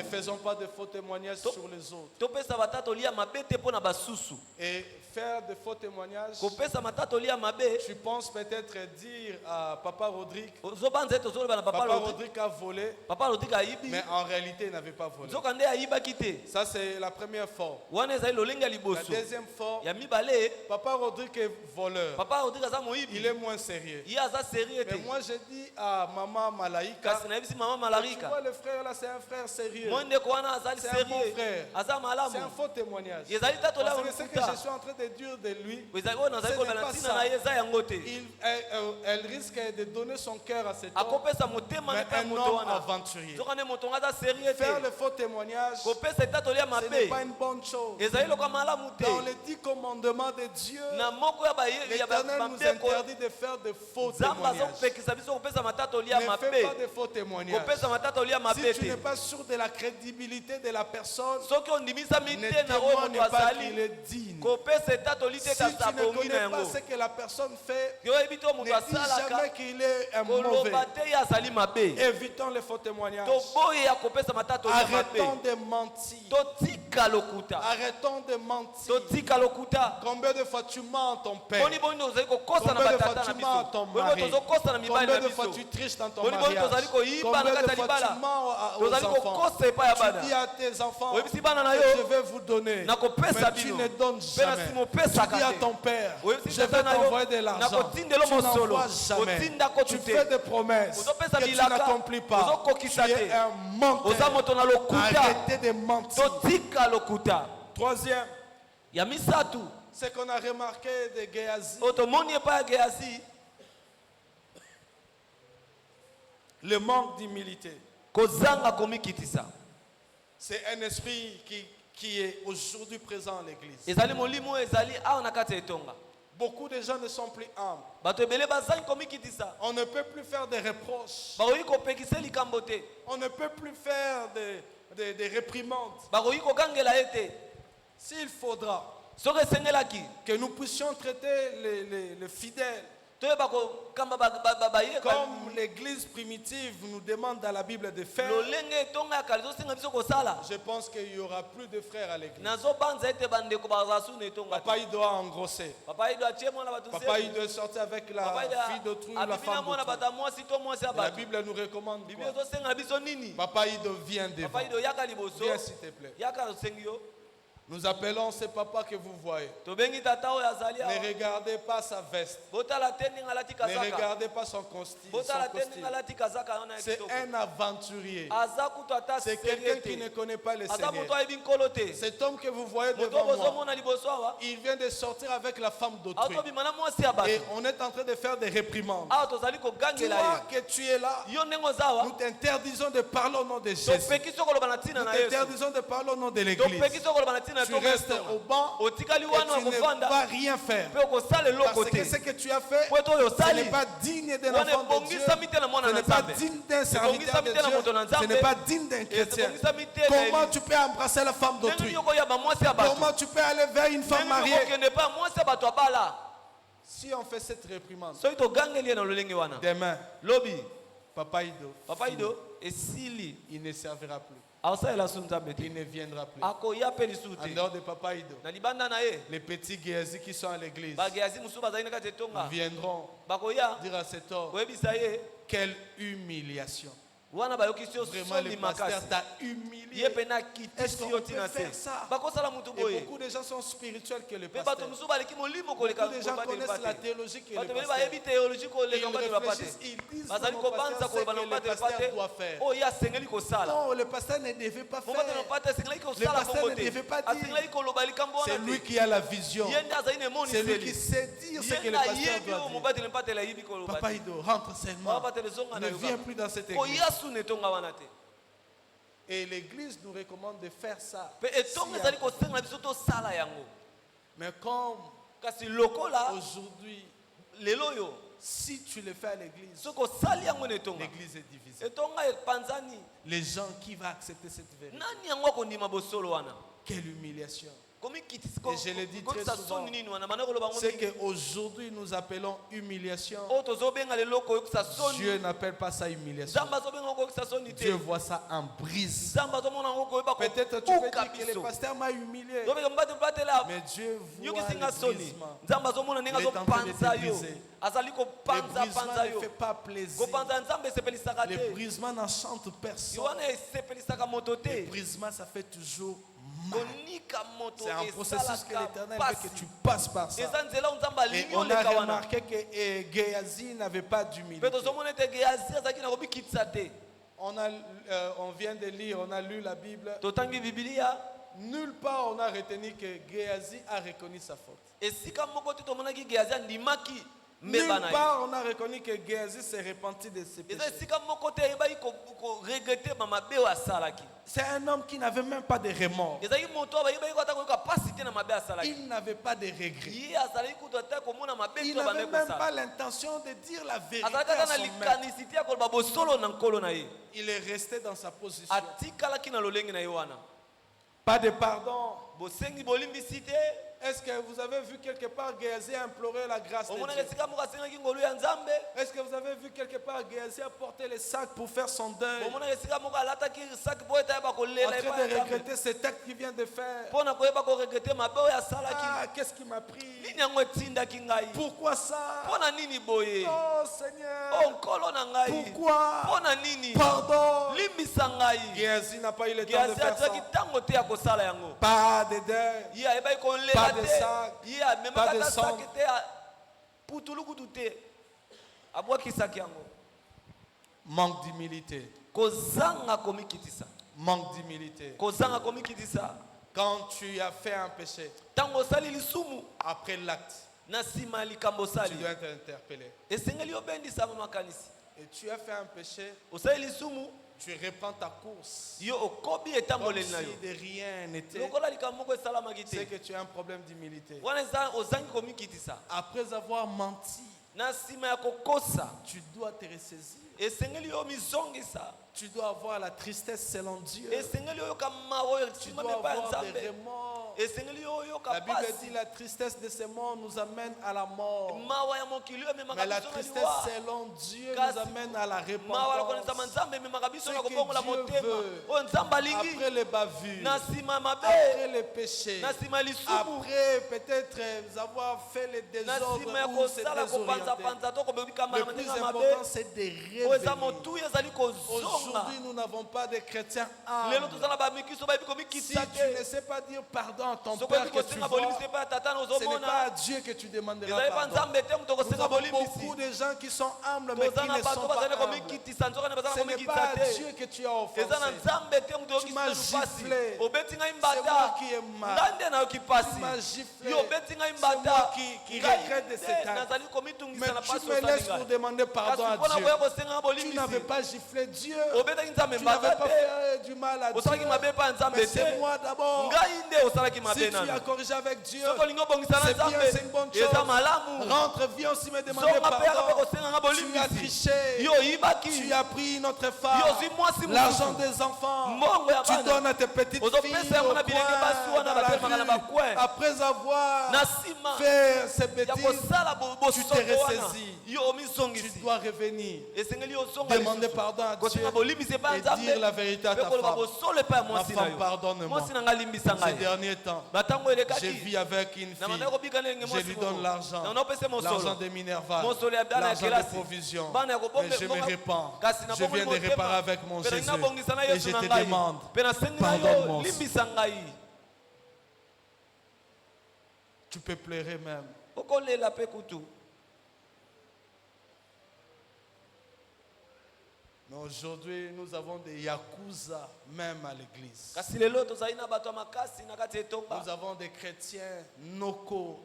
faisons pas de faux témoignages sur les autres. Et faire de faux témoignages, tu penses peut-être dire à Papa Rodrigue, Papa Rodrigue a volé, mais en réalité il n'avait pas volé. Ça c'est la première forme. La deuxième forme, Papa Rodrigue est voleur. Il est moins sérieux. Mais moi je dis à Maman Malaïka, tu vois le frère là, c'est un frère sérieux. C'est un bon frère. C'est un faux témoignage. Parce que ce que je suis en train de dire de lui, ce n'est pas ça. Elle risque de donner son cœur à cet homme, mais un homme aventurier. Faire le faux témoignage, ce n'est pas une bonne chose. Dans les 10 commandements de Dieu, L'Éternel nous interdit de faire de faux témoignages. Ne fais pas de faux témoignages. Si tu n'es pas sûr de la crédibilité de la personne, ne témoigne pas qu'il est digne. Si tu ne connais pas ce que la personne fait, ne dis jamais qu'il est un mauvais. Évitons les faux témoignages. Arrêtons de mentir. Arrêtons de mentir. Combien de fois tu mens à ton père? Combien de fois tu mens à ton mari? Combien de fois tu triches dans ton mariage? Combien de fois tu mens aux enfants? Tu dis à tes enfants, je vais vous donner, mais tu ne donnes jamais. Tu dis à ton père, je vais t'envoyer de l'argent. Tu n'envoies jamais. Tu fais des promesses que tu n'accomplis pas. Tu es un menteur. Arrêtez de mentir. Troisième, ce qu'on a remarqué de Géasi, le manque d'humilité. C'est un esprit qui est aujourd'hui présent à l'église. Beaucoup de gens ne sont plus humbles. On ne peut plus faire des reproches. On ne peut plus faire des réprimandes. S'il faudra que nous puissions traiter les fidèles comme l'église primitive nous demande dans la Bible de faire, je pense qu'il n'y aura plus de frères à l'église. Papa, il doit engrosser. Papa, il doit sortir avec la fille d'autrui ou la femme d'autrui. La Bible nous recommande quoi? Papa, il devient devant. Viens s'il te plaît. Nous appelons ce papa que vous voyez. Ne regardez pas sa veste. Ne regardez pas son costume. C'est un aventurier. C'est quelqu'un qui ne connaît pas le Seigneur. Cet homme que vous voyez devant moi, il vient de sortir avec la femme d'autrui. Et on est en train de faire des réprimandes. Toi que tu es là, nous t'interdisons de parler au nom de Jésus. Nous t'interdisons de parler au nom de l'église. Tu restes au banc et tu ne vas rien faire. Parce que ce que tu as fait, ce n'est pas digne d'un enfant de Dieu. Ce n'est pas digne d'un serviteur de Dieu. Ce n'est pas digne d'un chrétien. Comment tu peux embrasser la femme d'autrui? Comment tu peux aller vers une femme mariée? Si on fait cette réprimande, demain, Papa Ido, il ne servira plus. Il ne viendra plus. En dehors de Papa Ido, les petits Géasi qui sont à l'église viendront dire à cet homme, quelle humiliation. Vraiment, le pasteur t'a humilié. Est-ce qu'on peut faire ça? Et beaucoup de gens sont spirituels que le pasteur. Beaucoup de gens connaissent la théologie que le pasteur. Ils réfléchissent, ils disent au pasteur ce que le pasteur doit faire. Non, le pasteur ne devait pas faire. Le pasteur ne devait pas dire. C'est lui qui a la vision. C'est lui qui sait dire ce que le pasteur doit dire. Papa Ido, rentre seulement. Ne viens plus dans cette église. Et l'église nous recommande de faire ça. Mais comme aujourd'hui, si tu le fais à l'église, l'église est divisée. Les gens qui vont accepter cette vérité. Quelle humiliation. Et je le dis très souvent, c'est qu'aujourd'hui nous appelons humiliation. Dieu n'appelle pas ça humiliation. Dieu voit ça en brise. Peut-être tu peux dire que le pasteur m'a humilié. Mais Dieu voit le brisement. Il est en train de te briser. Le brisement ne fait pas plaisir. Le brisement n'enchante personne. Le brisement, ça fait toujours mal. C'est un processus que l'Éternel veut que tu passes par ça. Et on a remarqué que Géasi n'avait pas d'humilité. On vient de lire, on a lu la Bible. Nulle part on a retenu que Géasi a reconnu sa faute. Nulle part on a reconnu que Géasi s'est repenti de ses péchés. C'est un homme qui n'avait même pas de remords. Il n'avait pas de regrets. Il n'avait même pas l'intention de dire la vérité à son maître. Il est resté dans sa position. Pas de pardon. Est-ce que vous avez vu quelque part Géasi implorer la grâce de Dieu? Est-ce que vous avez vu quelque part Géasi porter les sacs pour faire son deuil? En train de regretter cet acte qu'il vient de faire. Ah, qu'est-ce qui m'a pris? Pourquoi ça? Oh Seigneur, pourquoi? Pardon. Géasi n'a pas eu le temps de faire ça. Pas de deuil, pas de sac, pas de sang. Manque d'humilité. Manque d'humilité. Quand tu as fait un péché, après l'acte, tu dois être interpellé. Et tu as fait un péché, tu reprends ta course. Comme si de rien n'était. C'est que tu as un problème d'humilité. Après avoir menti, tu dois te ressaisir. Tu dois avoir la tristesse selon Dieu. Tu dois avoir des remords. La Bible dit la tristesse de ce monde nous amène à la mort. Mais la tristesse selon Dieu nous amène à la repentance. Ce que Dieu veut, après les bavures, après les péchés, après peut-être avoir fait les désordres ou se désorienter, le plus important c'est de revenir. Aujourd'hui, nous n'avons pas de chrétiens humbles. Si tu ne sais pas dire pardon à ton père que tu vois, ce n'est pas à Dieu que tu demanderas pardon. Nous avons beaucoup de gens qui sont humbles mais qui ne sont pas humbles. Ce n'est pas à Dieu que tu as offensé. Tu m'as giflé. C'est moi qui ai mal. Tu m'as giflé. C'est moi qui regrette de cet acte. Mais tu me laisses pour demander pardon à Dieu. Tu n'avais pas giflé Dieu. Tu n'avais pas fait du mal à Dieu. Mais c'est moi d'abord. Si tu as corrigé avec Dieu, c'est bien, c'est une bonne chose. Rentre, viens aussi me demander pardon. Tu as triché. Tu as pris notre femme, l'argent des enfants. Tu donnes à tes petites filles au coin, dans la rue. Après avoir fait ces bêtises, tu t'es ressaisi. Tu dois revenir, demander pardon à Dieu et dire la vérité à ta femme. Ma femme, pardonne-moi. Ces derniers temps, je vis avec une fille. Je lui donne l'argent de Minerva, l'argent de provision. Mais je me répands. Je viens de réparer avec mon Jésus. Et je te demande, pardonne-moi. Tu peux pleurer même. Mais aujourd'hui, nous avons des yakuza même à l'église. Nous avons des chrétiens noko.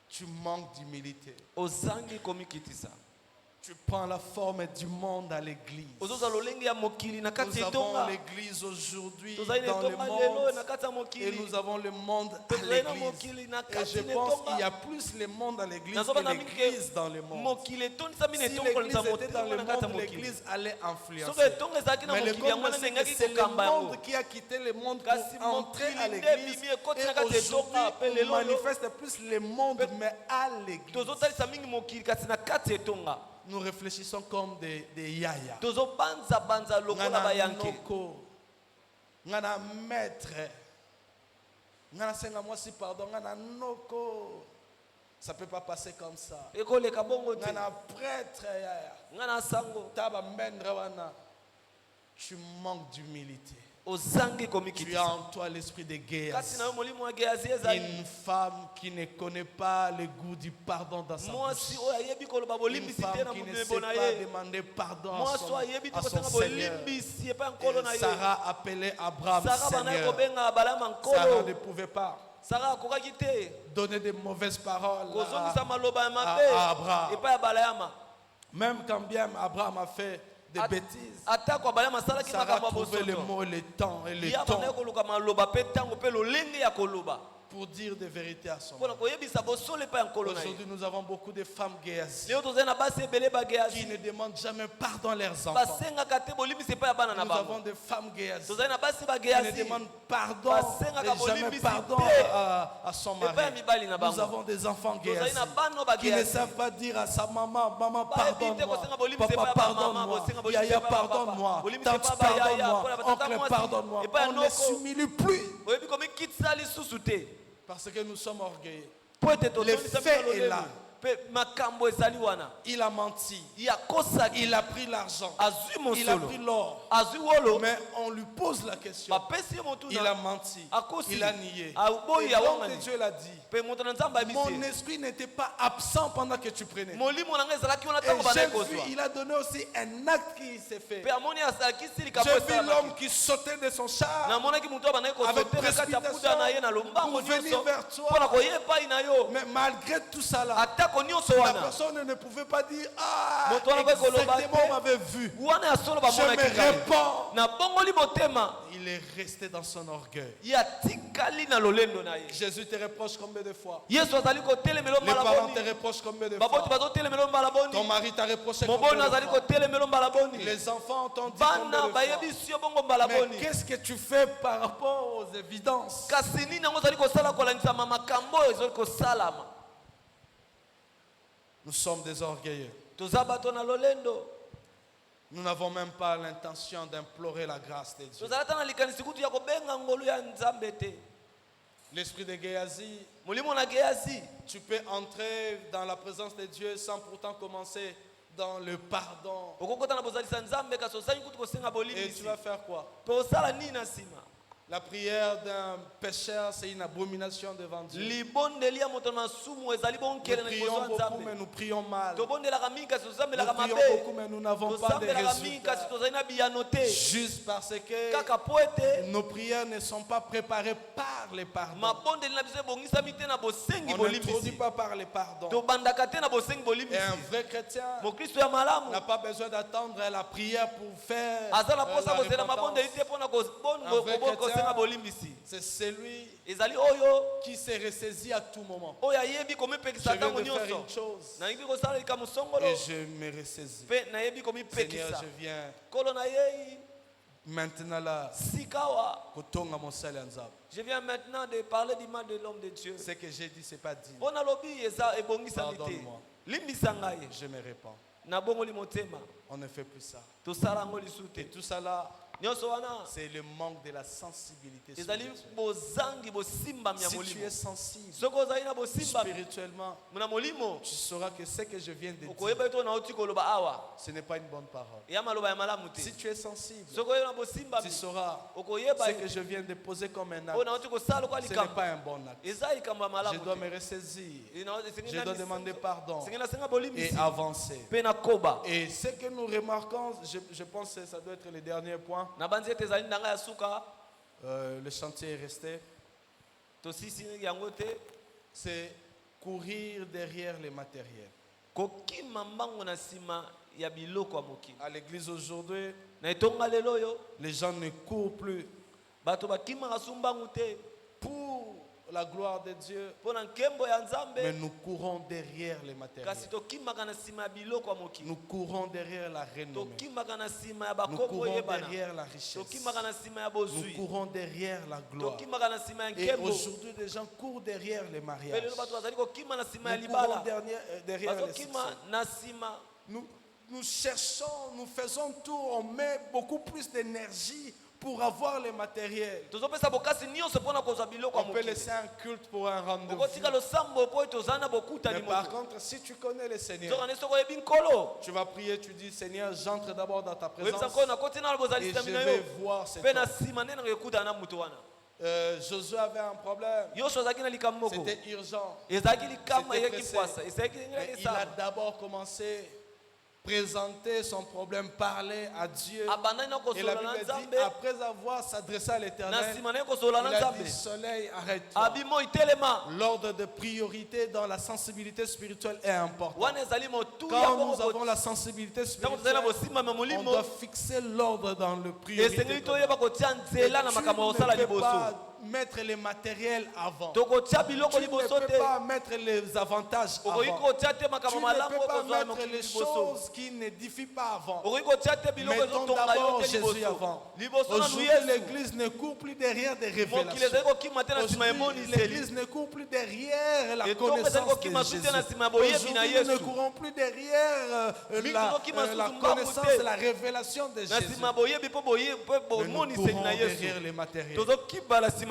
Tu manques d'humilité. Tu prends la forme du monde à l'église. Nous avons l'église aujourd'hui dans le monde et nous avons le monde à l'église. Et je pense qu'il y a plus le monde à l'église que l'église dans le monde. Si l'église était dans le monde, l'église allait influencer. Mais le problème, c'est le monde qui a quitté le monde pour entrer à l'église. Et aujourd'hui, on manifeste plus le monde, mais à l'église. Nous réfléchissons comme des yaya. Ngana noko, ngana maître, ngana senga moi si pardon, ngana noko. Ça peut pas passer comme ça. Ngana prêtre yaya, taba mendre wana. Tu manques d'humilité. Tu as en toi l'esprit de Géasi. Une femme qui ne connaît pas le goût du pardon dans sa bouche. Une femme qui ne sait pas demander pardon à son Seigneur. Et Sarah appelait Abraham Seigneur. Sarah ne pouvait pas. donner des mauvaises paroles à Abraham. Même quand bien Abraham a fait des bêtises, Sarah trouvait les mots, les temps et les tons pour dire des vérités à son mari. Aujourd'hui, nous avons beaucoup de femmes Géasi qui ne demandent jamais pardon à leurs enfants. Nous avons des femmes Géasi qui ne demandent pardon et jamais pardon à son mari. Nous avons des enfants Géasi qui ne savent pas dire à sa maman, maman pardonne-moi, papa pardonne-moi, yaya pardonne-moi, tante pardonne-moi, oncle pardonne-moi. On ne s'humilie plus. Parce que nous sommes orgueilleux. Le fait est là. Il a menti. Il a pris l'argent. Il a pris l'or. Mais on lui pose la question. Il a menti. Il a nié. Et donc Dieu l'a dit. Mon esprit n'était pas absent pendant que tu prenais. Et j'ai vu, il a donné aussi un acte qui s'est fait. J'ai vu l'homme qui sautait de son char avec précipitation pour venir vers toi. Mais malgré tout ça là, la personne ne pouvait pas dire ah, exactement on m'avait vu. Je me réponds. Il est resté dans son orgueil. Jésus te reproche combien de fois? Les parents te reprochent combien de fois? Ton mari t'a reproché combien de fois? Les enfants t'ont dit combien de fois? Mais qu'est-ce que tu fais par rapport aux évidences? Nous sommes des orgueilleux. Nous n'avons même pas l'intention d'implorer la grâce de Dieu. L'esprit de Géasi, tu peux entrer dans la présence de Dieu sans pourtant commencer dans le pardon. Et tu vas faire quoi? La prière d'un pécheur, c'est une abomination devant Dieu. Nous prions beaucoup, mais nous prions mal. Nous prions beaucoup, mais nous n'avons pas de résultats. Juste parce que nos prières ne sont pas préparées par les pardons. On n'introduit pas par les pardons. Et un vrai chrétien n'a pas besoin d'attendre la prière pour faire la repentance. Un vrai chrétien, c'est celui qui se ressaisit à tout moment. Je viens de faire une chose et je me ressaisis. Seigneur, je viens maintenant là. Je viens maintenant de parler du mal de l'homme de Dieu. Ce que j'ai dit, c'est pas dit. Pardonne-moi. Je me répands. On ne fait plus ça. Et tout ça là, c'est le manque de la sensibilité spirituelle. Si tu es sensible spirituellement, tu sauras que ce que je viens de dire, ce n'est pas une bonne parole. Si tu es sensible, tu sauras ce que je viens de poser comme un acte, ce n'est pas un bon acte. Je dois me ressaisir. Je dois demander pardon et avancer. Et ce que nous remarquons, je pense que ça doit être le dernier point. Le chantier est resté. C'est courir derrière les matériels. À l'église aujourd'hui, les gens ne courent plus pour la gloire de Dieu, mais nous courons derrière les matériels. Nous courons derrière la renommée. Nous courons derrière la richesse. Nous courons derrière la gloire. Et aujourd'hui, les gens courent derrière les mariages. Nous courons derrière les succès. Nous cherchons, nous faisons tout, on met beaucoup plus d'énergie pour avoir les matériels. On peut laisser un culte pour un rendez-vous. Mais par contre, si tu connais le Seigneur, tu vas prier, tu dis Seigneur, j'entre d'abord dans ta présence et je vais voir cet homme. Josué avait un problème. C'était urgent. C'était pressé. Mais il a d'abord commencé présenter son problème, parler à Dieu. Et la Bible dit, après avoir s'adressé à l'Éternel, il a dit, soleil, arrête-toi. L'ordre de priorité dans la sensibilité spirituelle est important. Quand nous avons la sensibilité spirituelle, on doit fixer l'ordre dans le priorité. Tu ne peux pas mettre les matériels avant. Tu ne peux pas mettre les avantages avant. Tu ne peux pas mettre les choses qui n'édifient pas avant. Mettons d'abord Jésus avant. Aujourd'hui, l'Église ne court plus derrière des révélations. Aujourd'hui, l'Église ne court plus derrière la connaissance de Jésus. Aujourd'hui, nous ne courons plus derrière la connaissance et la révélation de Jésus. Mais nous courons derrière les matériels.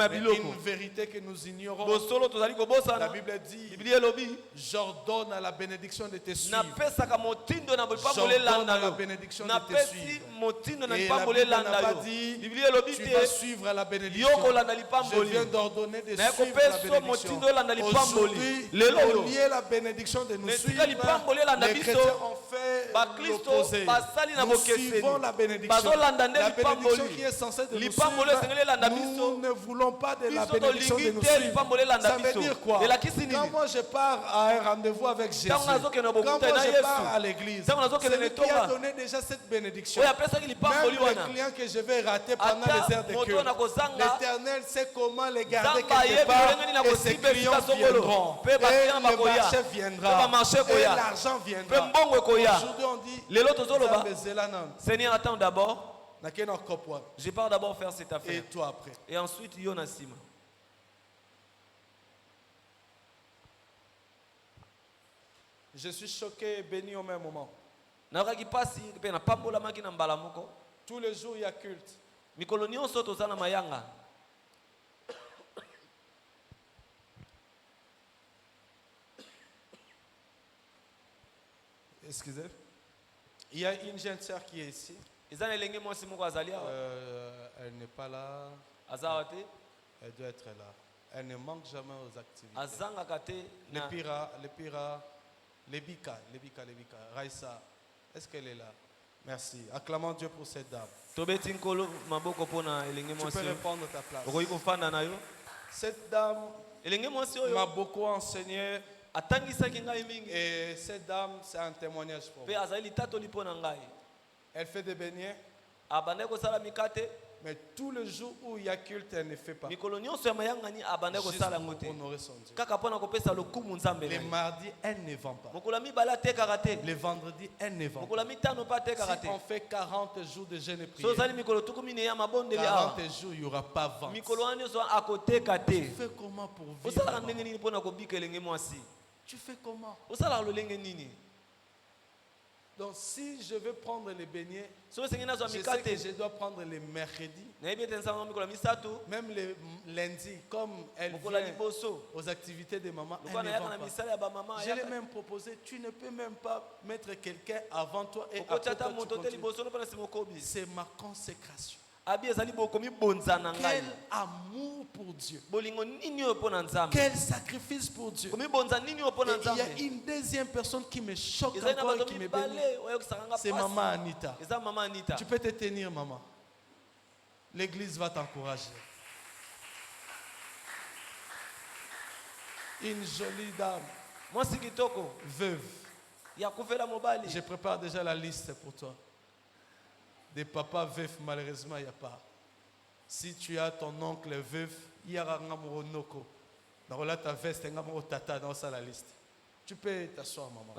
Une vérité que nous ignorons. La Bible dit, j'ordonne à la bénédiction de te suivre. J'ordonne à la bénédiction de te suivre. Et la Bible n'a pas dit, tu vas suivre à la bénédiction. Je viens d'ordonner de suivre la bénédiction. Aujourd'hui, au lieu la bénédiction de nous suivre, les chrétiens ont fait l'opposé. Nous suivons la bénédiction. La bénédiction qui est censée de nous suivre, nous ne voulons pas de la bénédiction de nous suivre. Ça veut dire quoi? Quand moi je pars à un rendez-vous avec Jésus, quand moi je pars à l'église, c'est lui qui a donné déjà cette bénédiction. Même les clients que je vais rater pendant les heures de culte, l'Éternel sait comment les garder quelque part et ces clients viendront. Et le marché viendra. Et l'argent viendra. Aujourd'hui on dit, Seigneur, attends d'abord. Je pars d'abord faire cette affaire. Et toi après. Et ensuite, Yonasima. Je suis choqué et béni au même moment. Tous les jours, il y a culte. Excusez. Il y a une jeune sœur qui est ici. Elle n'est pas là. Elle doit être là. Elle ne manque jamais aux activités. Les Bika. Raissa, est-ce qu'elle est là? Merci. Acclamons Dieu pour cette dame. Tu peux reprendre ta place. Cette dame m'a beaucoup enseigné. Et cette dame, c'est un témoignage pour moi. Elle fait des beignets. Mais tous les jours où il y a culte, elle ne fait pas. Juste pour honorer son Dieu. Les mardis, elle ne vend pas. Les vendredis, elle ne vend pas. Si on fait 40 jours de jeûne et prière, 40 jours, il n'y aura pas vente. Tu fais comment pour vivre? Tu fais comment? Donc si je veux prendre les beignets, je sais que je dois prendre les mercredis, même les lundis, comme elle vient aux activités de maman, elle ne vend pas. Je l'ai même proposé, tu ne peux même pas mettre quelqu'un avant toi et après toi tu continues. C'est ma consécration. Quel amour pour Dieu. Quel sacrifice pour Dieu. Et il y a une deuxième personne qui me choque encore et qui me bénit. C'est maman Anita. Tu peux te tenir, maman. L'église va t'encourager. Une jolie dame. Veuve. Je prépare déjà la liste pour toi. Des papas veufs, malheureusement, il n'y a pas. Si tu as ton oncle veuf, il y a un noko. Donc là, ta veste, un tata dans la liste. Tu peux t'asseoir, maman.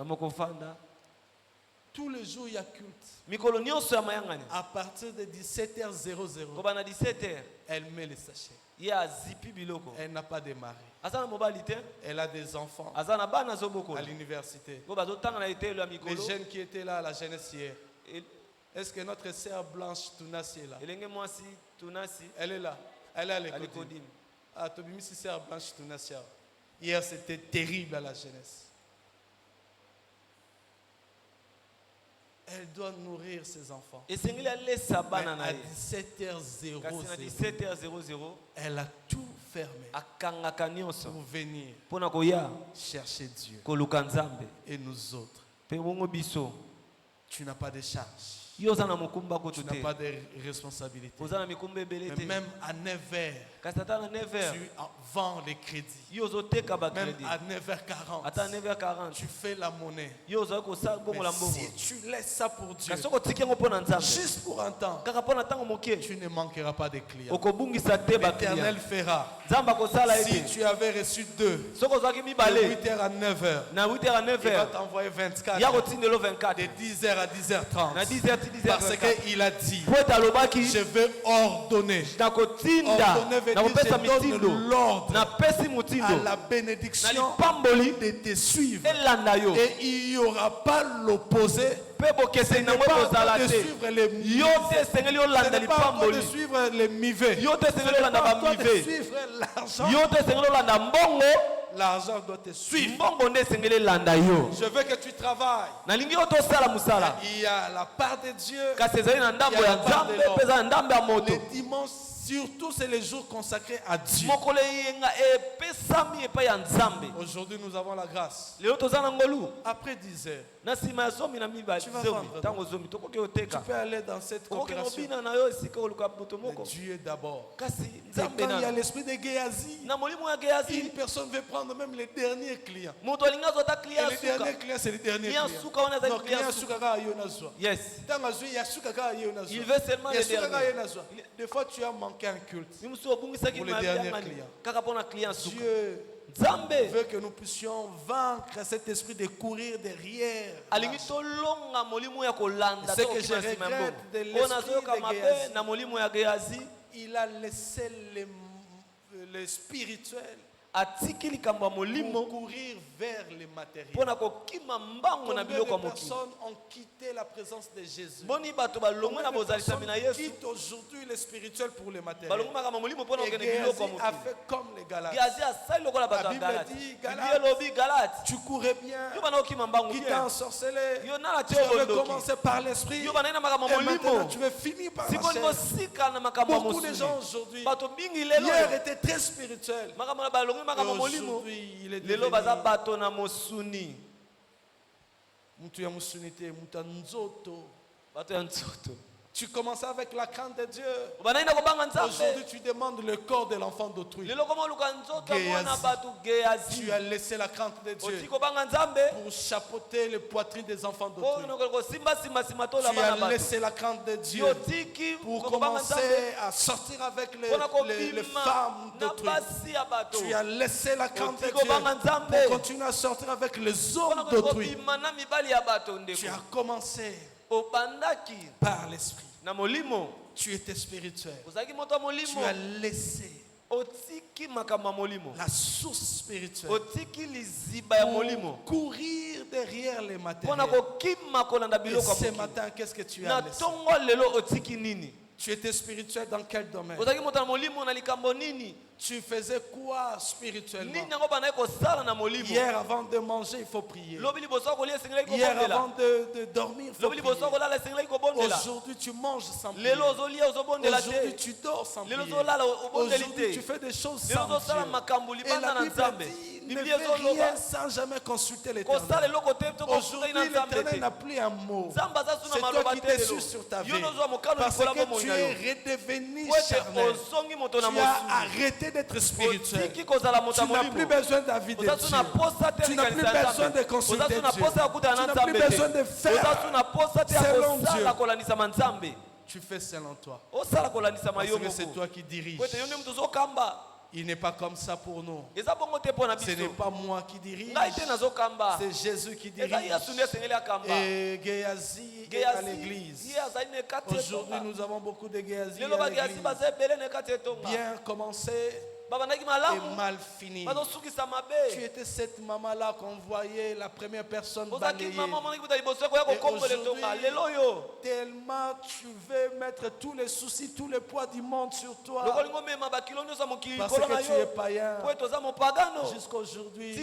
Tous les jours, il y a culte. À partir de 17h00, elle met les sachets. Elle n'a pas de mari. Elle a des enfants à l'université. Les jeunes qui étaient là à la jeunesse hier. Est-ce que notre sœur Blanche Tunasi est là? Elle est là. Elle est à l'école. Ah, Tobimisi sœur Blanche Tunasi. Hier, c'était terrible à la jeunesse. Elle doit nourrir ses enfants. Mais à 17h00, elle a tout fermé pour venir chercher Dieu. Et nous autres, Tu n'as pas de charge. Tu n'as pas de responsabilité. Mais même à 9h, tu vends les crédits. Même à 9h40, tu fais la monnaie. Mais si tu laisses ça pour Dieu, juste pour un temps, tu ne manqueras pas de clients. L'Éternel fera. Si tu avais reçu 2, de 8h à 9h, il va t'envoyer 24, de 10h à 10h30. Parce qu'il a dit, je vais ordonner. Ordonner veut dire je donne l'ordre à la bénédiction de te suivre. Et il n'y aura pas l'opposé. Ce n'est pas de suivre les mivets. Ce n'est pas de suivre les mivets. Ce n'est pas de suivre l'argent. L'argent doit te suivre. Je veux que tu travailles. Il y a la part de Dieu. Il y a la part de l'homme. Les dimanches, surtout, c'est les jours consacrés à Dieu. Aujourd'hui, nous avons la grâce. Après 10 heures, tu vas vendre. Tu peux aller dans cette coopération. Mais Dieu d'abord. Et quand il y a l'esprit de Géasi, une personne veut prendre même les derniers clients. Et les derniers clients, c'est les derniers clients. Donc, yes. Il veut seulement les derniers. Des fois, tu as manqué un culte pour les derniers clients. Dieu veut que nous puissions vaincre cet esprit de courir derrière. Ce que je regrette de l'esprit de Géasi, il a laissé le spirituel pour courir vers les matériels. Combien de personnes ont quitté la présence de Jésus? Combien de personnes quittent aujourd'hui le spirituel pour les matériels? Et Géasi a fait comme les Galates. La Bible dit, Galates, tu courais bien, qui t'a ensorcelé, tu avais commencé par l'esprit, et maintenant tu veux finir par la chair. Beaucoup de gens aujourd'hui, hier étaient très spirituels. Aujourd'hui, il est devenu Mutu ya musunite, muta nzoto. Tu commences avec la crainte de Dieu. Aujourd'hui, tu demandes le corps de l'enfant d'autrui. Tu as laissé la crainte de Dieu pour chapeauter le poitrine des enfants d'autrui. Tu as laissé la crainte de Dieu pour commencer à sortir avec les femmes d'autrui. Tu as laissé la crainte de Dieu pour continuer à sortir avec les hommes d'autrui. Tu as commencé par l'esprit. Tu étais spirituel. Tu as laissé la source spirituelle pour courir derrière les matériels. Et ce matin, qu'est-ce que tu as laissé? Tu étais spirituel dans quel domaine? Tu faisais quoi spirituellement? Hier, avant de manger, il faut prier. Hier, avant de dormir, il faut prier. Aujourd'hui, tu manges sans prier. Aujourd'hui, tu dors sans prier. Aujourd'hui, tu fais des choses sans Dieu. Et la Bible dit, ne fais rien sans jamais consulter l'Éternel. Aujourd'hui, l'Éternel n'a plus un mot. C'est toi qui t'es su sur ta vie. Parce que tu es redevenu charnel. Tu as arrêté d'être spirituel. Tu n'as plus besoin d'avis de Dieu. Tu n'as plus besoin de consulter Dieu. Tu n'as plus besoin de faire selon Dieu. Tu fais selon toi. Parce que c'est toi qui diriges. Il n'est pas comme ça pour nous. Ce n'est pas moi qui dirige. C'est Jésus qui dirige. Et Géasi est à l'église. Aujourd'hui, nous avons beaucoup de Géasi à l'église. Bien commencé et mal fini. Tu étais cette maman-là qu'on voyait, la première personne balayée. Et aujourd'hui, tellement tu veux mettre tous les soucis, tous les poids du monde sur toi. Parce que tu es païen. Jusqu'à aujourd'hui,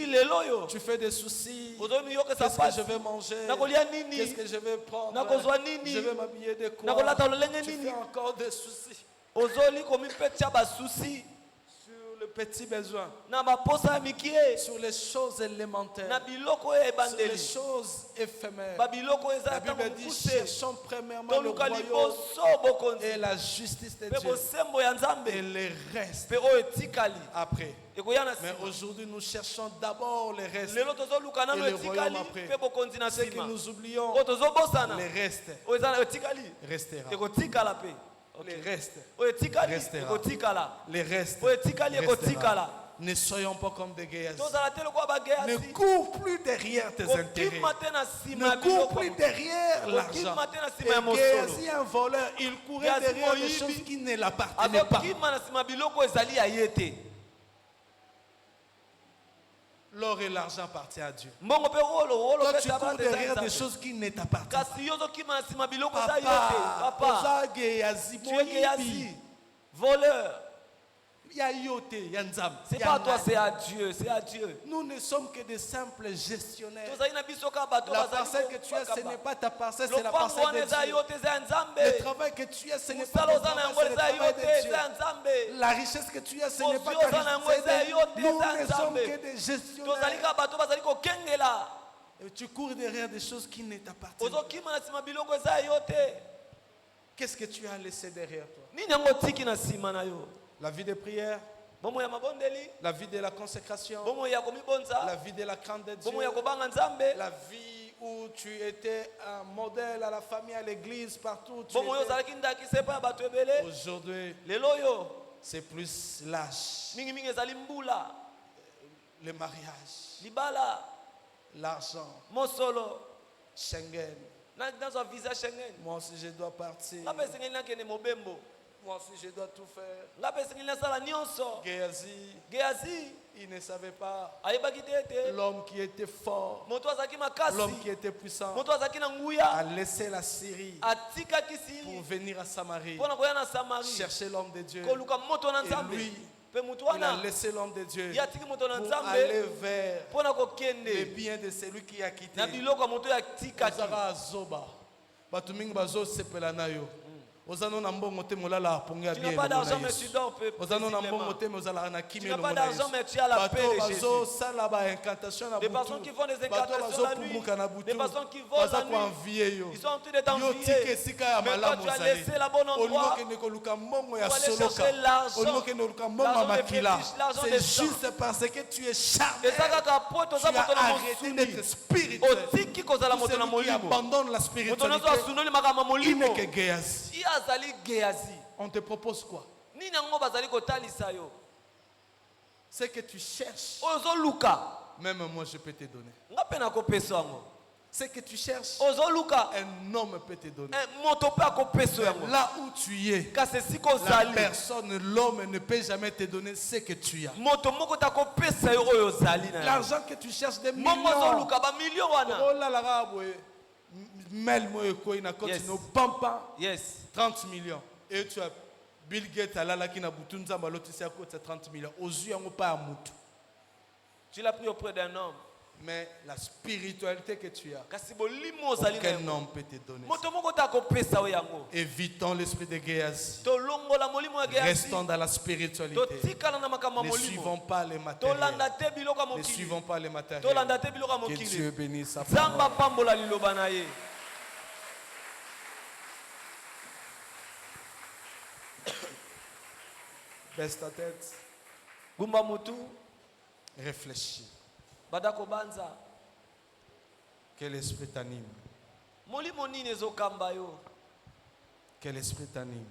tu fais des soucis. Qu'est-ce que je vais manger? Qu'est-ce que je vais prendre? Je vais m'habiller de quoi? Tu fais encore des soucis. Sur le petits besoins, sur les choses élémentaires, sur les choses éphémères. La Bible dit cherchons premièrement le royaume et la justice de Dieu et les restes après. Mais aujourd'hui nous cherchons d'abord les restes et le royaume après. Ce que nous oublions, les restes restera. Les restes restera. Les restes restera. Ne soyons pas comme des Géasi. Ne cours plus derrière tes intérêts. Ne cours plus derrière l'argent. Et Géasi, un voleur, il courait derrière des choses qui ne l'appartenaient pas. L'or et l'argent appartiennent à Dieu. Toi, tu cours derrière des choses qui ne t'appartiennent pas. Papa, tu es Géasi, voleur. C'est pas à toi, c'est à Dieu, c'est à Dieu. Nous ne sommes que des simples gestionnaires. La parcelle que tu as, ce n'est pas ta parcelle, c'est la parcelle de Dieu. Le travail que tu as, ce n'est pas ta parcelle, c'est le travail de Dieu. La richesse que tu as, ce n'est pas ta richesse. Nous ne sommes que des gestionnaires. Et tu cours derrière des choses qui ne t'appartiennent pas. Qu'est-ce que tu as laissé derrière toi? La vie de prière, la vie de la consécration, la vie de la crainte de Dieu, la vie où tu étais un modèle à la famille, à l'église, partout. Aujourd'hui, c'est plus lâche. Le mariage, l'argent, Schengen. Moi aussi je dois partir. Moi aussi je dois tout faire. Géasi, il ne savait pas l'homme qui était fort, l'homme qui était puissant, a laissé la Syrie pour venir à Samarie, chercher l'homme de Dieu. Et lui, il a laissé l'homme de Dieu pour aller vers les biens de celui qui a quitté. Tu n'as pas d'argent, mais tu dors peu. Tu n'as pas d'argent, mais tu as la paix de Jésus. Des personnes qui font des incantations la nuit, des personnes qui volent la nuit, ils sont en train de t'envier. Mais toi, tu as laissé la bonne endroit pour aller chercher l'argent. C'est juste parce que tu es charnel. Tu as arrêté d'être spirituel. Celui qui abandonne la spiritualité, il n'est que Géasi. On te propose quoi? Ce que tu cherches, même moi je peux te donner. Ce que tu cherches, un homme peut te donner. Là où tu es, la personne, l'homme ne peut jamais te donner ce que tu as. L'argent que tu cherches, des millions. Yes. 30 millions. Et tu as Bill Gates à la qui n'a pas de 30 millions. Aux yeux, on n'a pas à moutou. Tu l'as pris auprès d'un homme. Mais la spiritualité que tu as, aucun homme peut te donner. Évitons l'esprit de Géasi. Restons dans la spiritualité. Ne suivons pas les matériels. Ne suivons pas les matériels. Que Dieu bénisse sa parole. Baisse ta tête. Réfléchis. Que l'esprit t'anime. Que l'esprit t'anime.